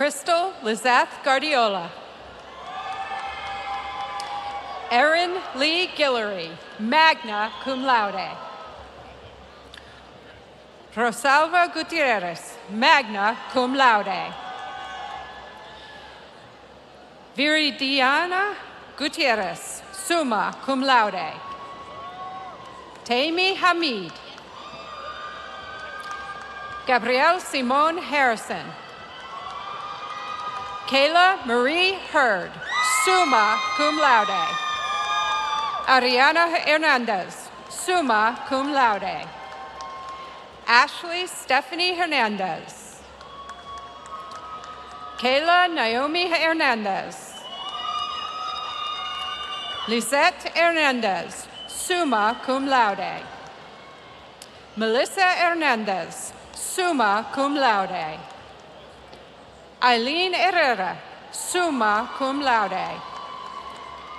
Crystal Lizeth Guardiola. Erin Lee Guillory, magna cum laude. Rosalva Gutierrez, magna cum laude. Viridiana Gutierrez, summa cum laude. Taimi Hamid. Gabrielle Simone Harrison. Kayla Marie Hurd, summa cum laude. Ariana Hernandez, summa cum laude. Ashley Stephanie Hernandez. Kayla Naomi Hernandez. Lisette Hernandez, summa cum laude. Melissa Hernandez, summa cum laude. Eileen Herrera, summa cum laude.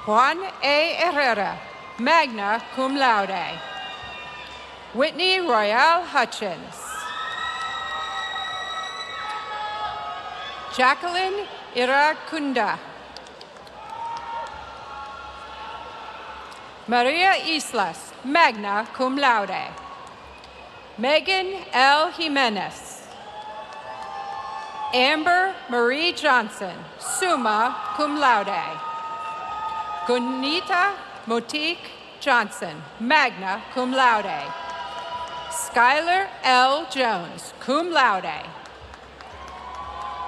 Juan A. Herrera, magna cum laude. Whitney Royale Hutchins. Jacqueline Iracunda. Maria Islas, magna cum laude. Megan L. Jimenez. Amber Marie Johnson, summa cum laude. Gunita Motique Johnson, magna cum laude. Skylar L. Jones, cum laude.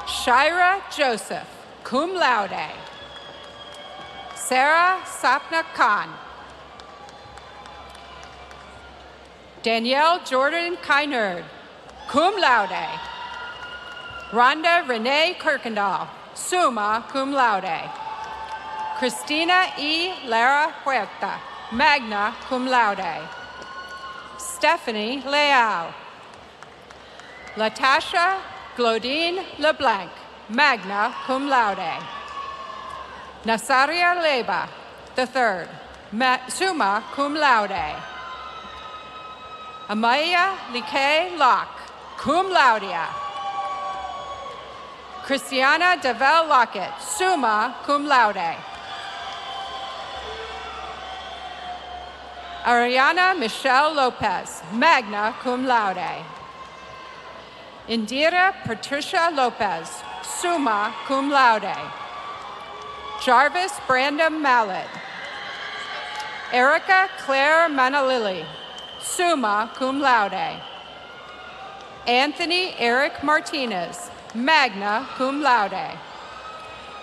Shira Joseph, cum laude. Sarah Sapna Khan. Danielle Jordan Kynerd, cum laude. Rhonda Renee Kirkendall, summa cum laude. Christina E. Lara Huerta, magna cum laude. Stephanie Leal. Latasha Glodine LeBlanc, magna cum laude. Nasaria Leba III, summa cum laude. Amaya Likay Locke, cum laude. Christiana Devel Lockett, summa cum laude. Ariana Michelle Lopez, magna cum laude. Indira Patricia Lopez, summa cum laude. Jarvis Brandon Mallet. Erica Claire Manalili, summa cum laude. Anthony Eric Martinez, magna cum laude.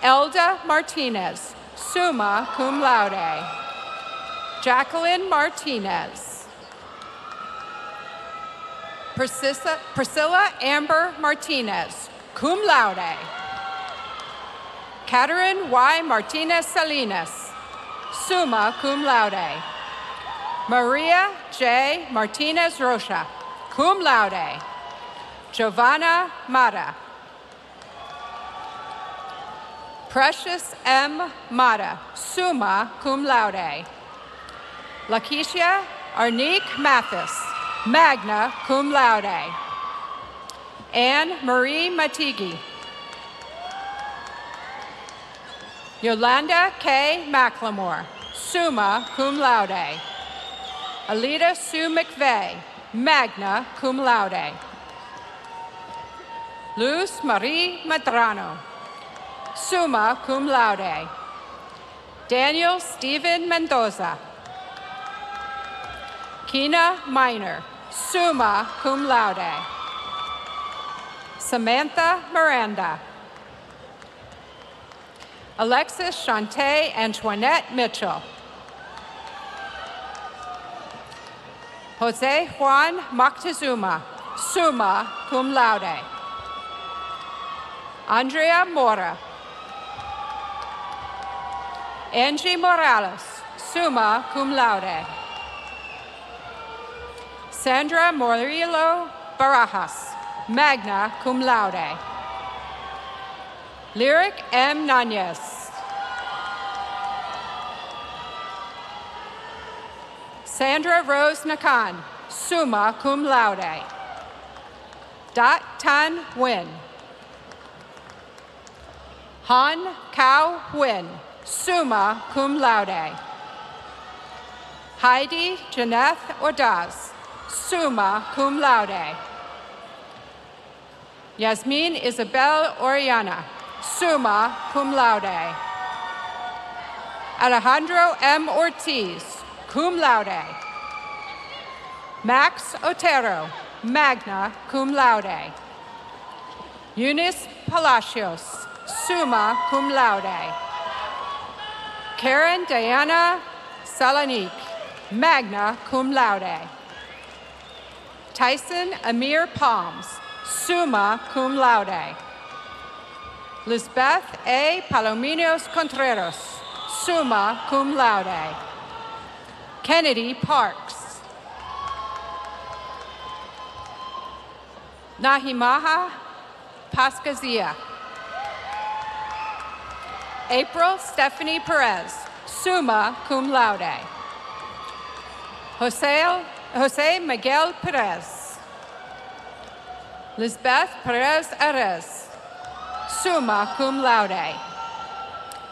Elda Martinez, summa cum laude. Jacqueline Martinez. Priscilla Amber Martinez, cum laude. Catherine Y. Martinez Salinas, summa cum laude. Maria J. Martinez Rocha, cum laude. Giovanna Mata. Precious M. Mata, summa cum laude. Lakeisha Arnique Mathis, magna cum laude. Anne Marie Matigi. Yolanda K. McLemore, summa cum laude. Alida Sue McVeigh, magna cum laude. Luz Marie Madrano, summa cum laude. Daniel Stephen Mendoza. Kina Minor, summa cum laude. Samantha Miranda. Alexis Shantae Antoinette Mitchell. Jose Juan Moctezuma, summa cum laude. Andrea Mora. Angie Morales, summa cum laude. Sandra Morillo Barajas, magna cum laude. Lyric M. Nanez. Sandra Rose Nakan, summa cum laude. Dat Tan Nguyen. Han Cao Nguyen, summa cum laude. Heidi Janeth Ordaz, summa cum laude. Yasmin Isabel Oriana, summa cum laude. Alejandro M. Ortiz, cum laude. Max Otero, magna cum laude. Eunice Palacios, summa cum laude. Karen Diana Salanik, magna cum laude. Tyson Amir Palms, summa cum laude. Lisbeth A. Palominos Contreras, summa cum laude. Kennedy Parks. Nahimaha Pascazia. April Stephanie Perez, summa cum laude. Jose Miguel Perez. Lisbeth Perez Arez, summa cum laude.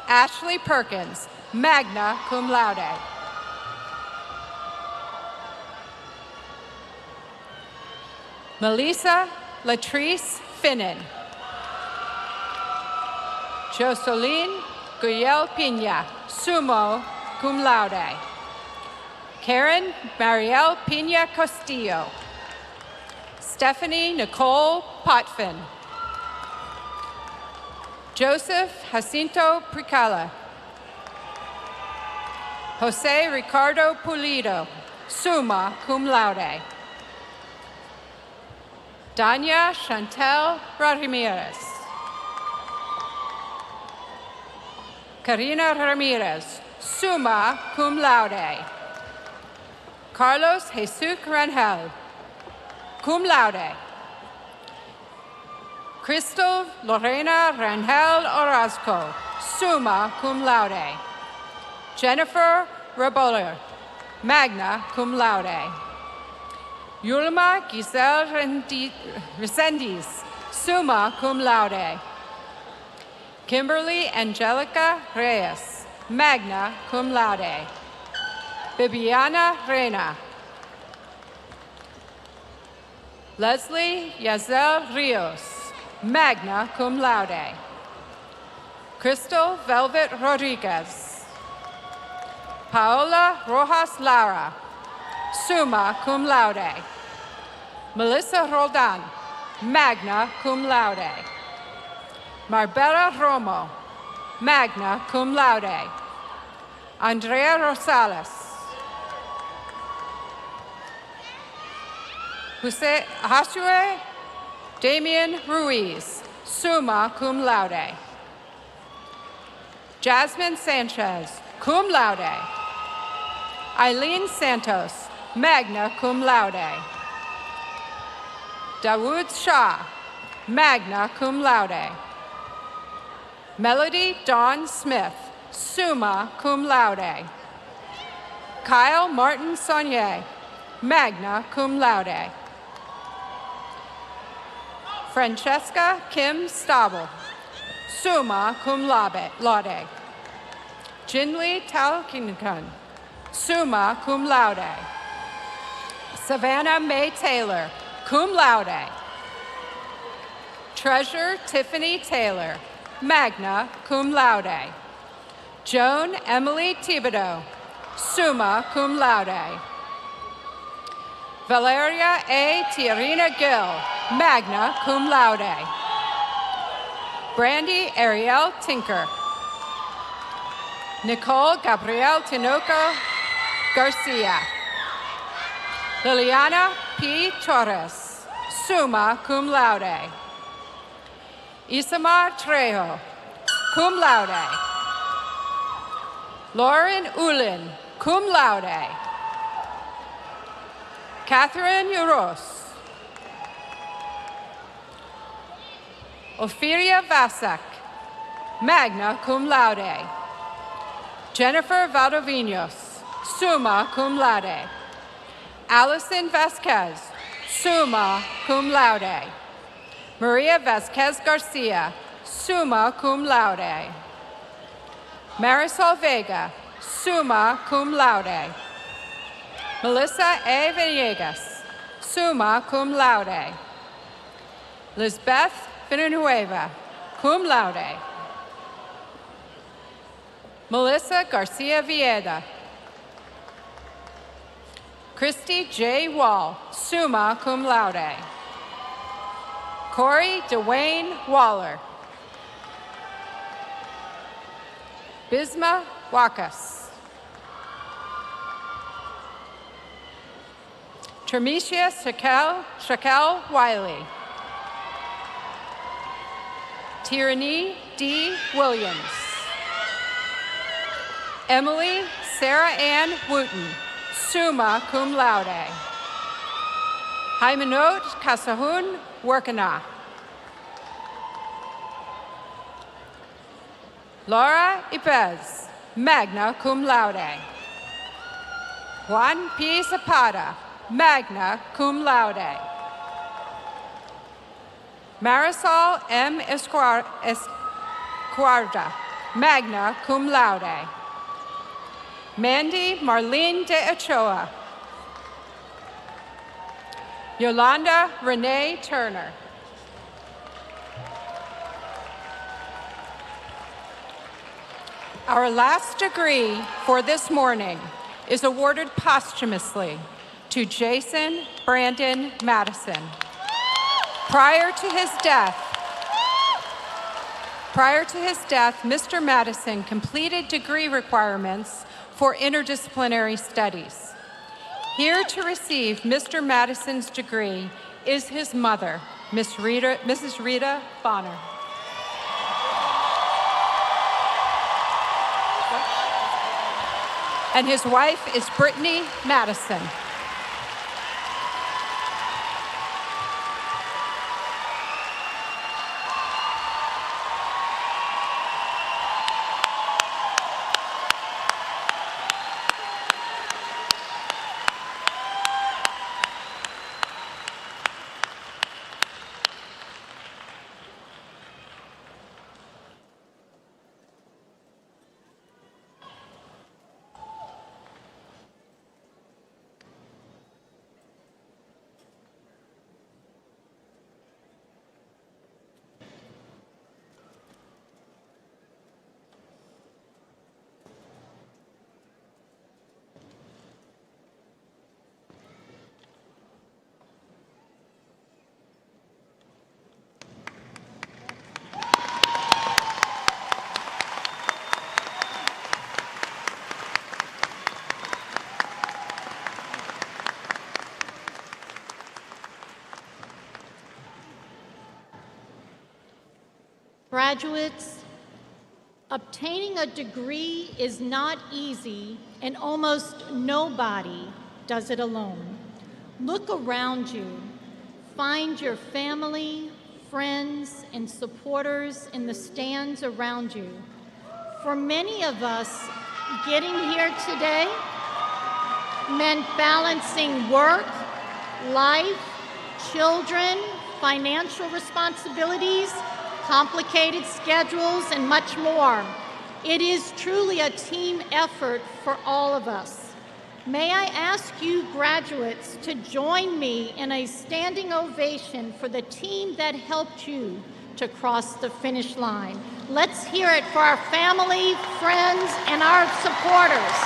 Ashley Perkins, magna cum laude. Melissa Latrice Finnan. Jocelyn Guyel Pina, summa cum laude. Karen Marielle Pina Castillo. Stephanie Nicole Potvin. Joseph Jacinto Pricala. Jose Ricardo Pulido, summa cum laude. Danya Chantel Ramirez. Karina Ramirez, summa cum laude. Carlos Jesus Rangel, cum laude. Crystal Lorena Rangel Orozco, summa cum laude. Jennifer Reboller, magna cum laude. Yulma Giselle Resendiz, summa cum laude. Kimberly Angelica Reyes, magna cum laude. Bibiana Reina. Leslie Yazel Rios, magna cum laude. Crystal Velvet Rodriguez. Paola Rojas Lara, summa cum laude. Melissa Roldan, magna cum laude. Marbella Romo, magna cum laude. Andrea Rosales. Joshua Damian Ruiz, summa cum laude. Jasmine Sanchez, cum laude. Eileen Santos, magna cum laude. Dawood Shah, magna cum laude. Melody Dawn Smith, summa cum laude. Kyle Martin Saunier, magna cum laude. Francesca Kim Stabel, summa cum laude. Jinli Talkinkan, summa cum laude. Savannah Mae Taylor, cum laude. Treasure Tiffany Taylor, magna cum laude. Joan Emily Thibodeau, summa cum laude. Valeria A. Tiarina Gill, magna cum laude. Brandy Ariel Tinker. Nicole Gabrielle Tinoco Garcia. Liliana P. Torres, summa cum laude. Isamar Trejo, cum laude. Lauren Ulin, cum laude. Catherine Uros. Ophelia Vasak, magna cum laude. Jennifer Valdovinos, summa cum laude. Allison Vasquez, summa cum laude. Maria Vasquez Garcia, summa cum laude. Marisol Vega, summa cum laude. Melissa A. Villegas, summa cum laude. Lisbeth Villanueva, cum laude. Melissa Garcia Vieda. Christy J. Wall, summa cum laude. Corey Dwayne Waller. Bisma Wakas. Termesia Shakel Wiley. Tyranny D. Williams. Emily Sarah Ann Wooten, summa cum laude. Hymanot Kasahun Workana. Laura Ipez, magna cum laude. Juan P. Zapata, magna cum laude. Marisol M. Esquarda, magna cum laude. Mandy Marlene de Ochoa. Yolanda Renee Turner. Our last degree for this morning is awarded posthumously to Jason Brandon Madison. Prior to his death, Mr. Madison completed degree requirements for interdisciplinary studies. Here to receive Mr. Madison's degree is his mother, Mrs. Rita Bonner. And his wife is Brittany Madison. Graduates, obtaining a degree is not easy, and almost nobody does it alone. Look around you. Find your family, friends, and supporters in the stands around you. For many of us, getting here today meant balancing work, life, children, financial responsibilities, complicated schedules, and much more. It is truly a team effort for all of us. May I ask you graduates to join me in a standing ovation for the team that helped you to cross the finish line. Let's hear it for our family, friends, and our supporters.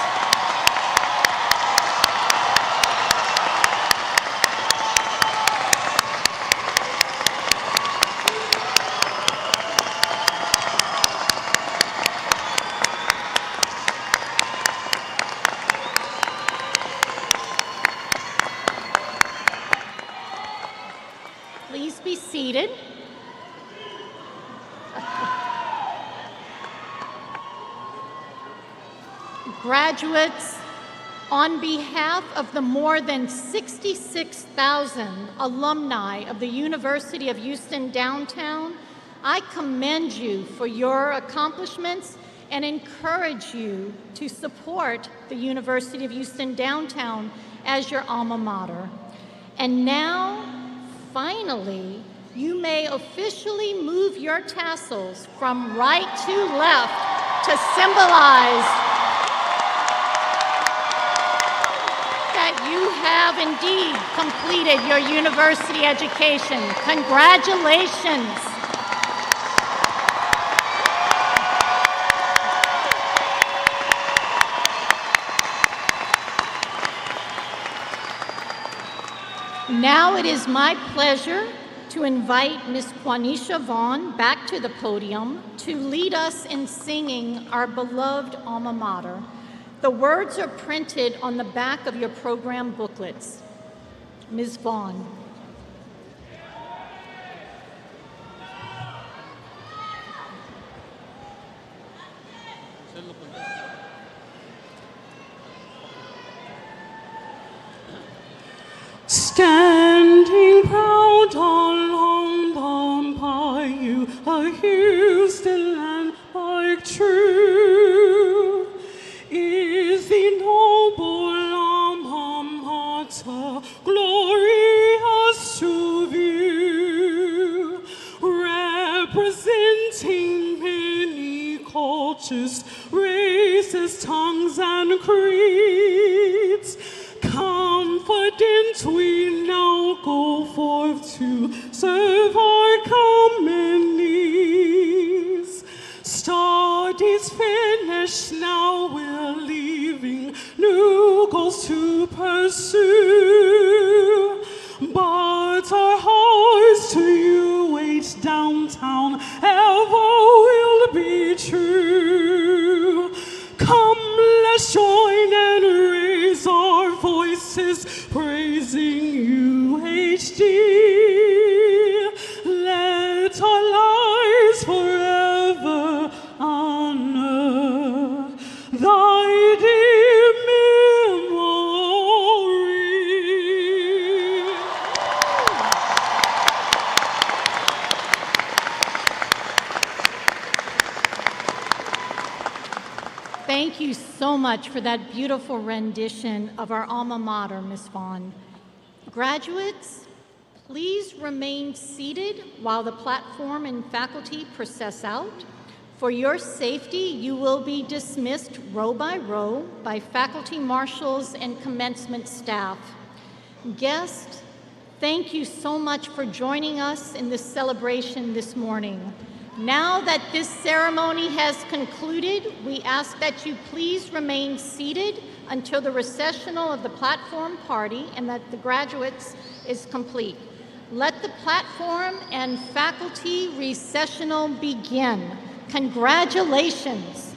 Please be seated. Graduates, on behalf of the more than 66,000 alumni of the University of Houston Downtown, I commend you for your accomplishments and encourage you to support the University of Houston Downtown as your alma mater. And now, finally, you may officially move your tassels from right to left to symbolize that you have indeed completed your university education. Congratulations. Now it is my pleasure to invite Ms. Quanisha Vaughn back to the podium to lead us in singing our beloved alma mater. The words are printed on the back of your program booklets. Ms. Vaughn. Standing proud along the bayou, a Houston landmark true, is the noble alma mater, glorious to view, representing many cultures, races, tongues, and creeds. Confident we now go forth to serve our common needs. Studies finished, now we're leaving new goals to pursue. But our hearts to UH Downtown ever will be true. Come, let's join and raise our voices, praising UHD. Let our lives forever honor thy dear memory. Thank you so much for that beautiful rendition of our alma mater, Ms. Vaughn. Graduates, please remain seated while the platform and faculty process out. For your safety, you will be dismissed row by faculty marshals and commencement staff. Guests, thank you so much for joining us in this celebration this morning. Now that this ceremony has concluded, we ask that you please remain seated until the recessional of the platform party and that the graduates is complete. Let the platform and faculty recessional begin. Congratulations.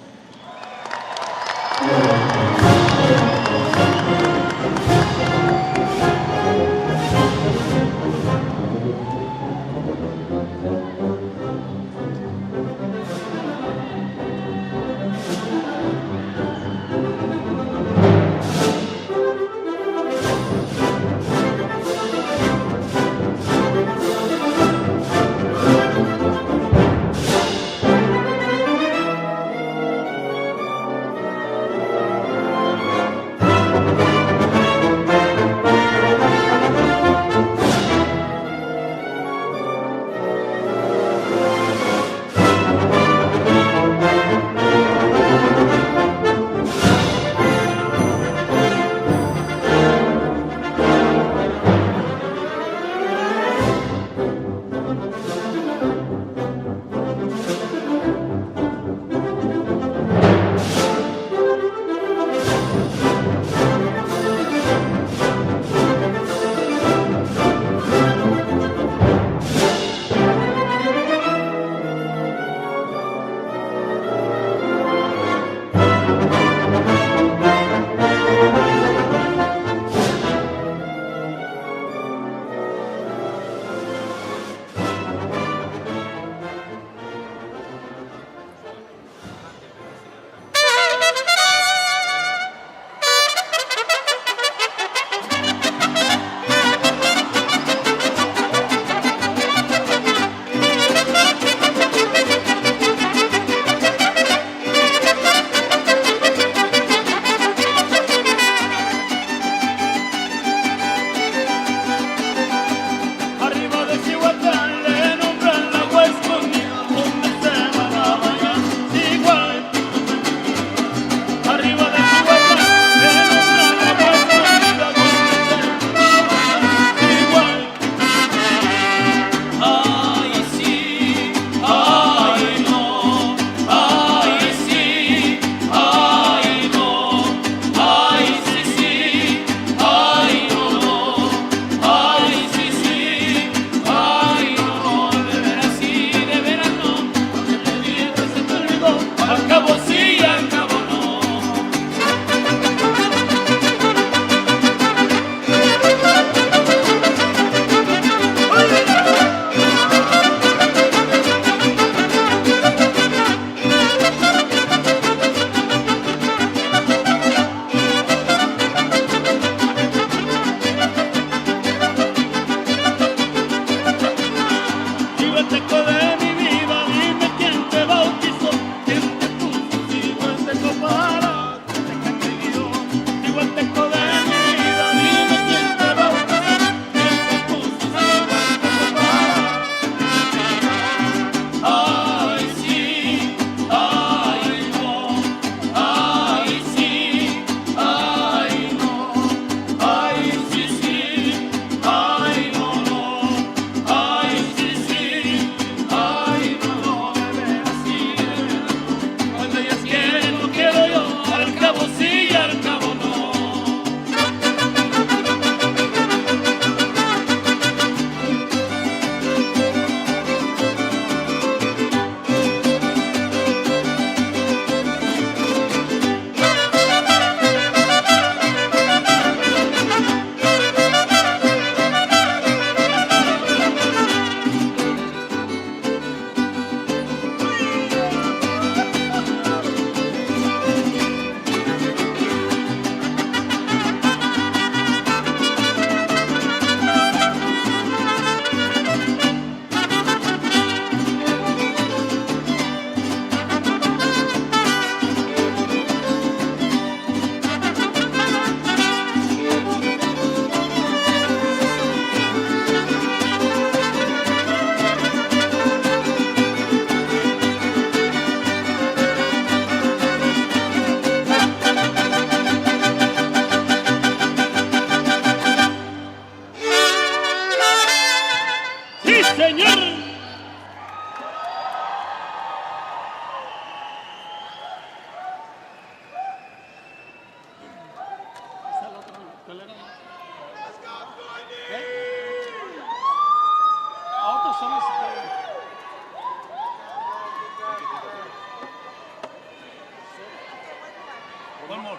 One more.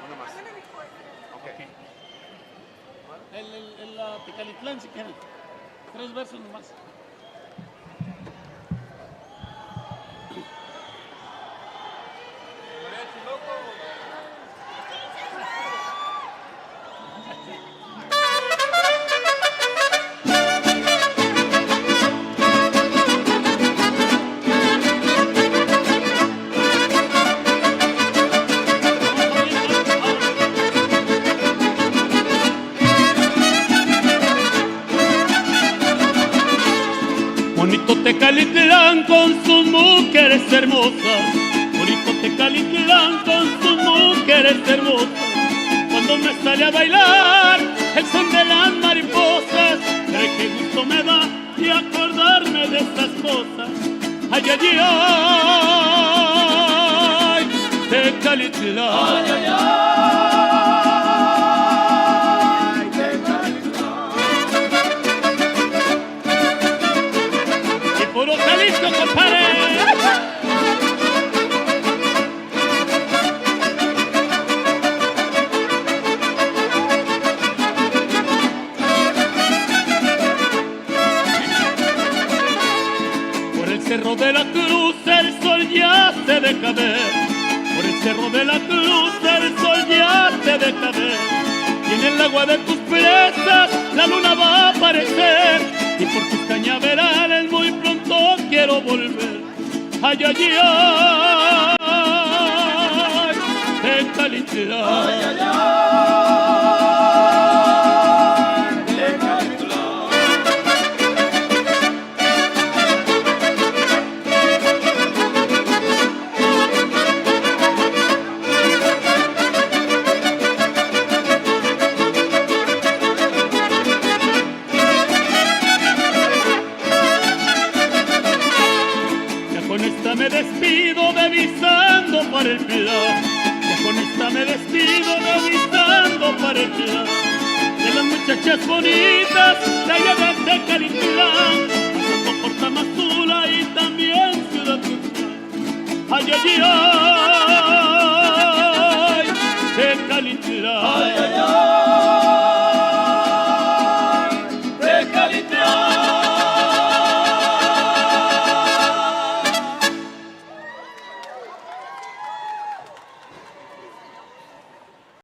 Okay. El Tecalitlán, si quieren. 3 versos nomás. Bonito Tecalitlán con sus mujeres hermosas, bonito Tecalitlán con sus mujeres hermosas. Cuando me sale a bailar el son de las mariposas, cree que gusto me da y acordarme de esas cosas. Ay, ay, ay, Tecalitlán. Ay, ay, ay, Tecalitlán. Y puro Jalisco, compadre. Cerro de la Cruz el sol ya se deja ver, por el Cerro de la Cruz el sol ya se deja ver, y en el agua de tus presas la luna va a aparecer, y por tus cañaverales muy pronto quiero volver. Ay, ay, ay, Tecalitlán. Ay, ay, ay. Me despido devisando para el plan, ya con esta me despido devisando para el plan, de las muchachas bonitas de allá de Tecalitlán, pasando por Tamazula y también Ciudad Tuxtla. Ay, ay, ay, Tecalitlán. Ay, ay, ay.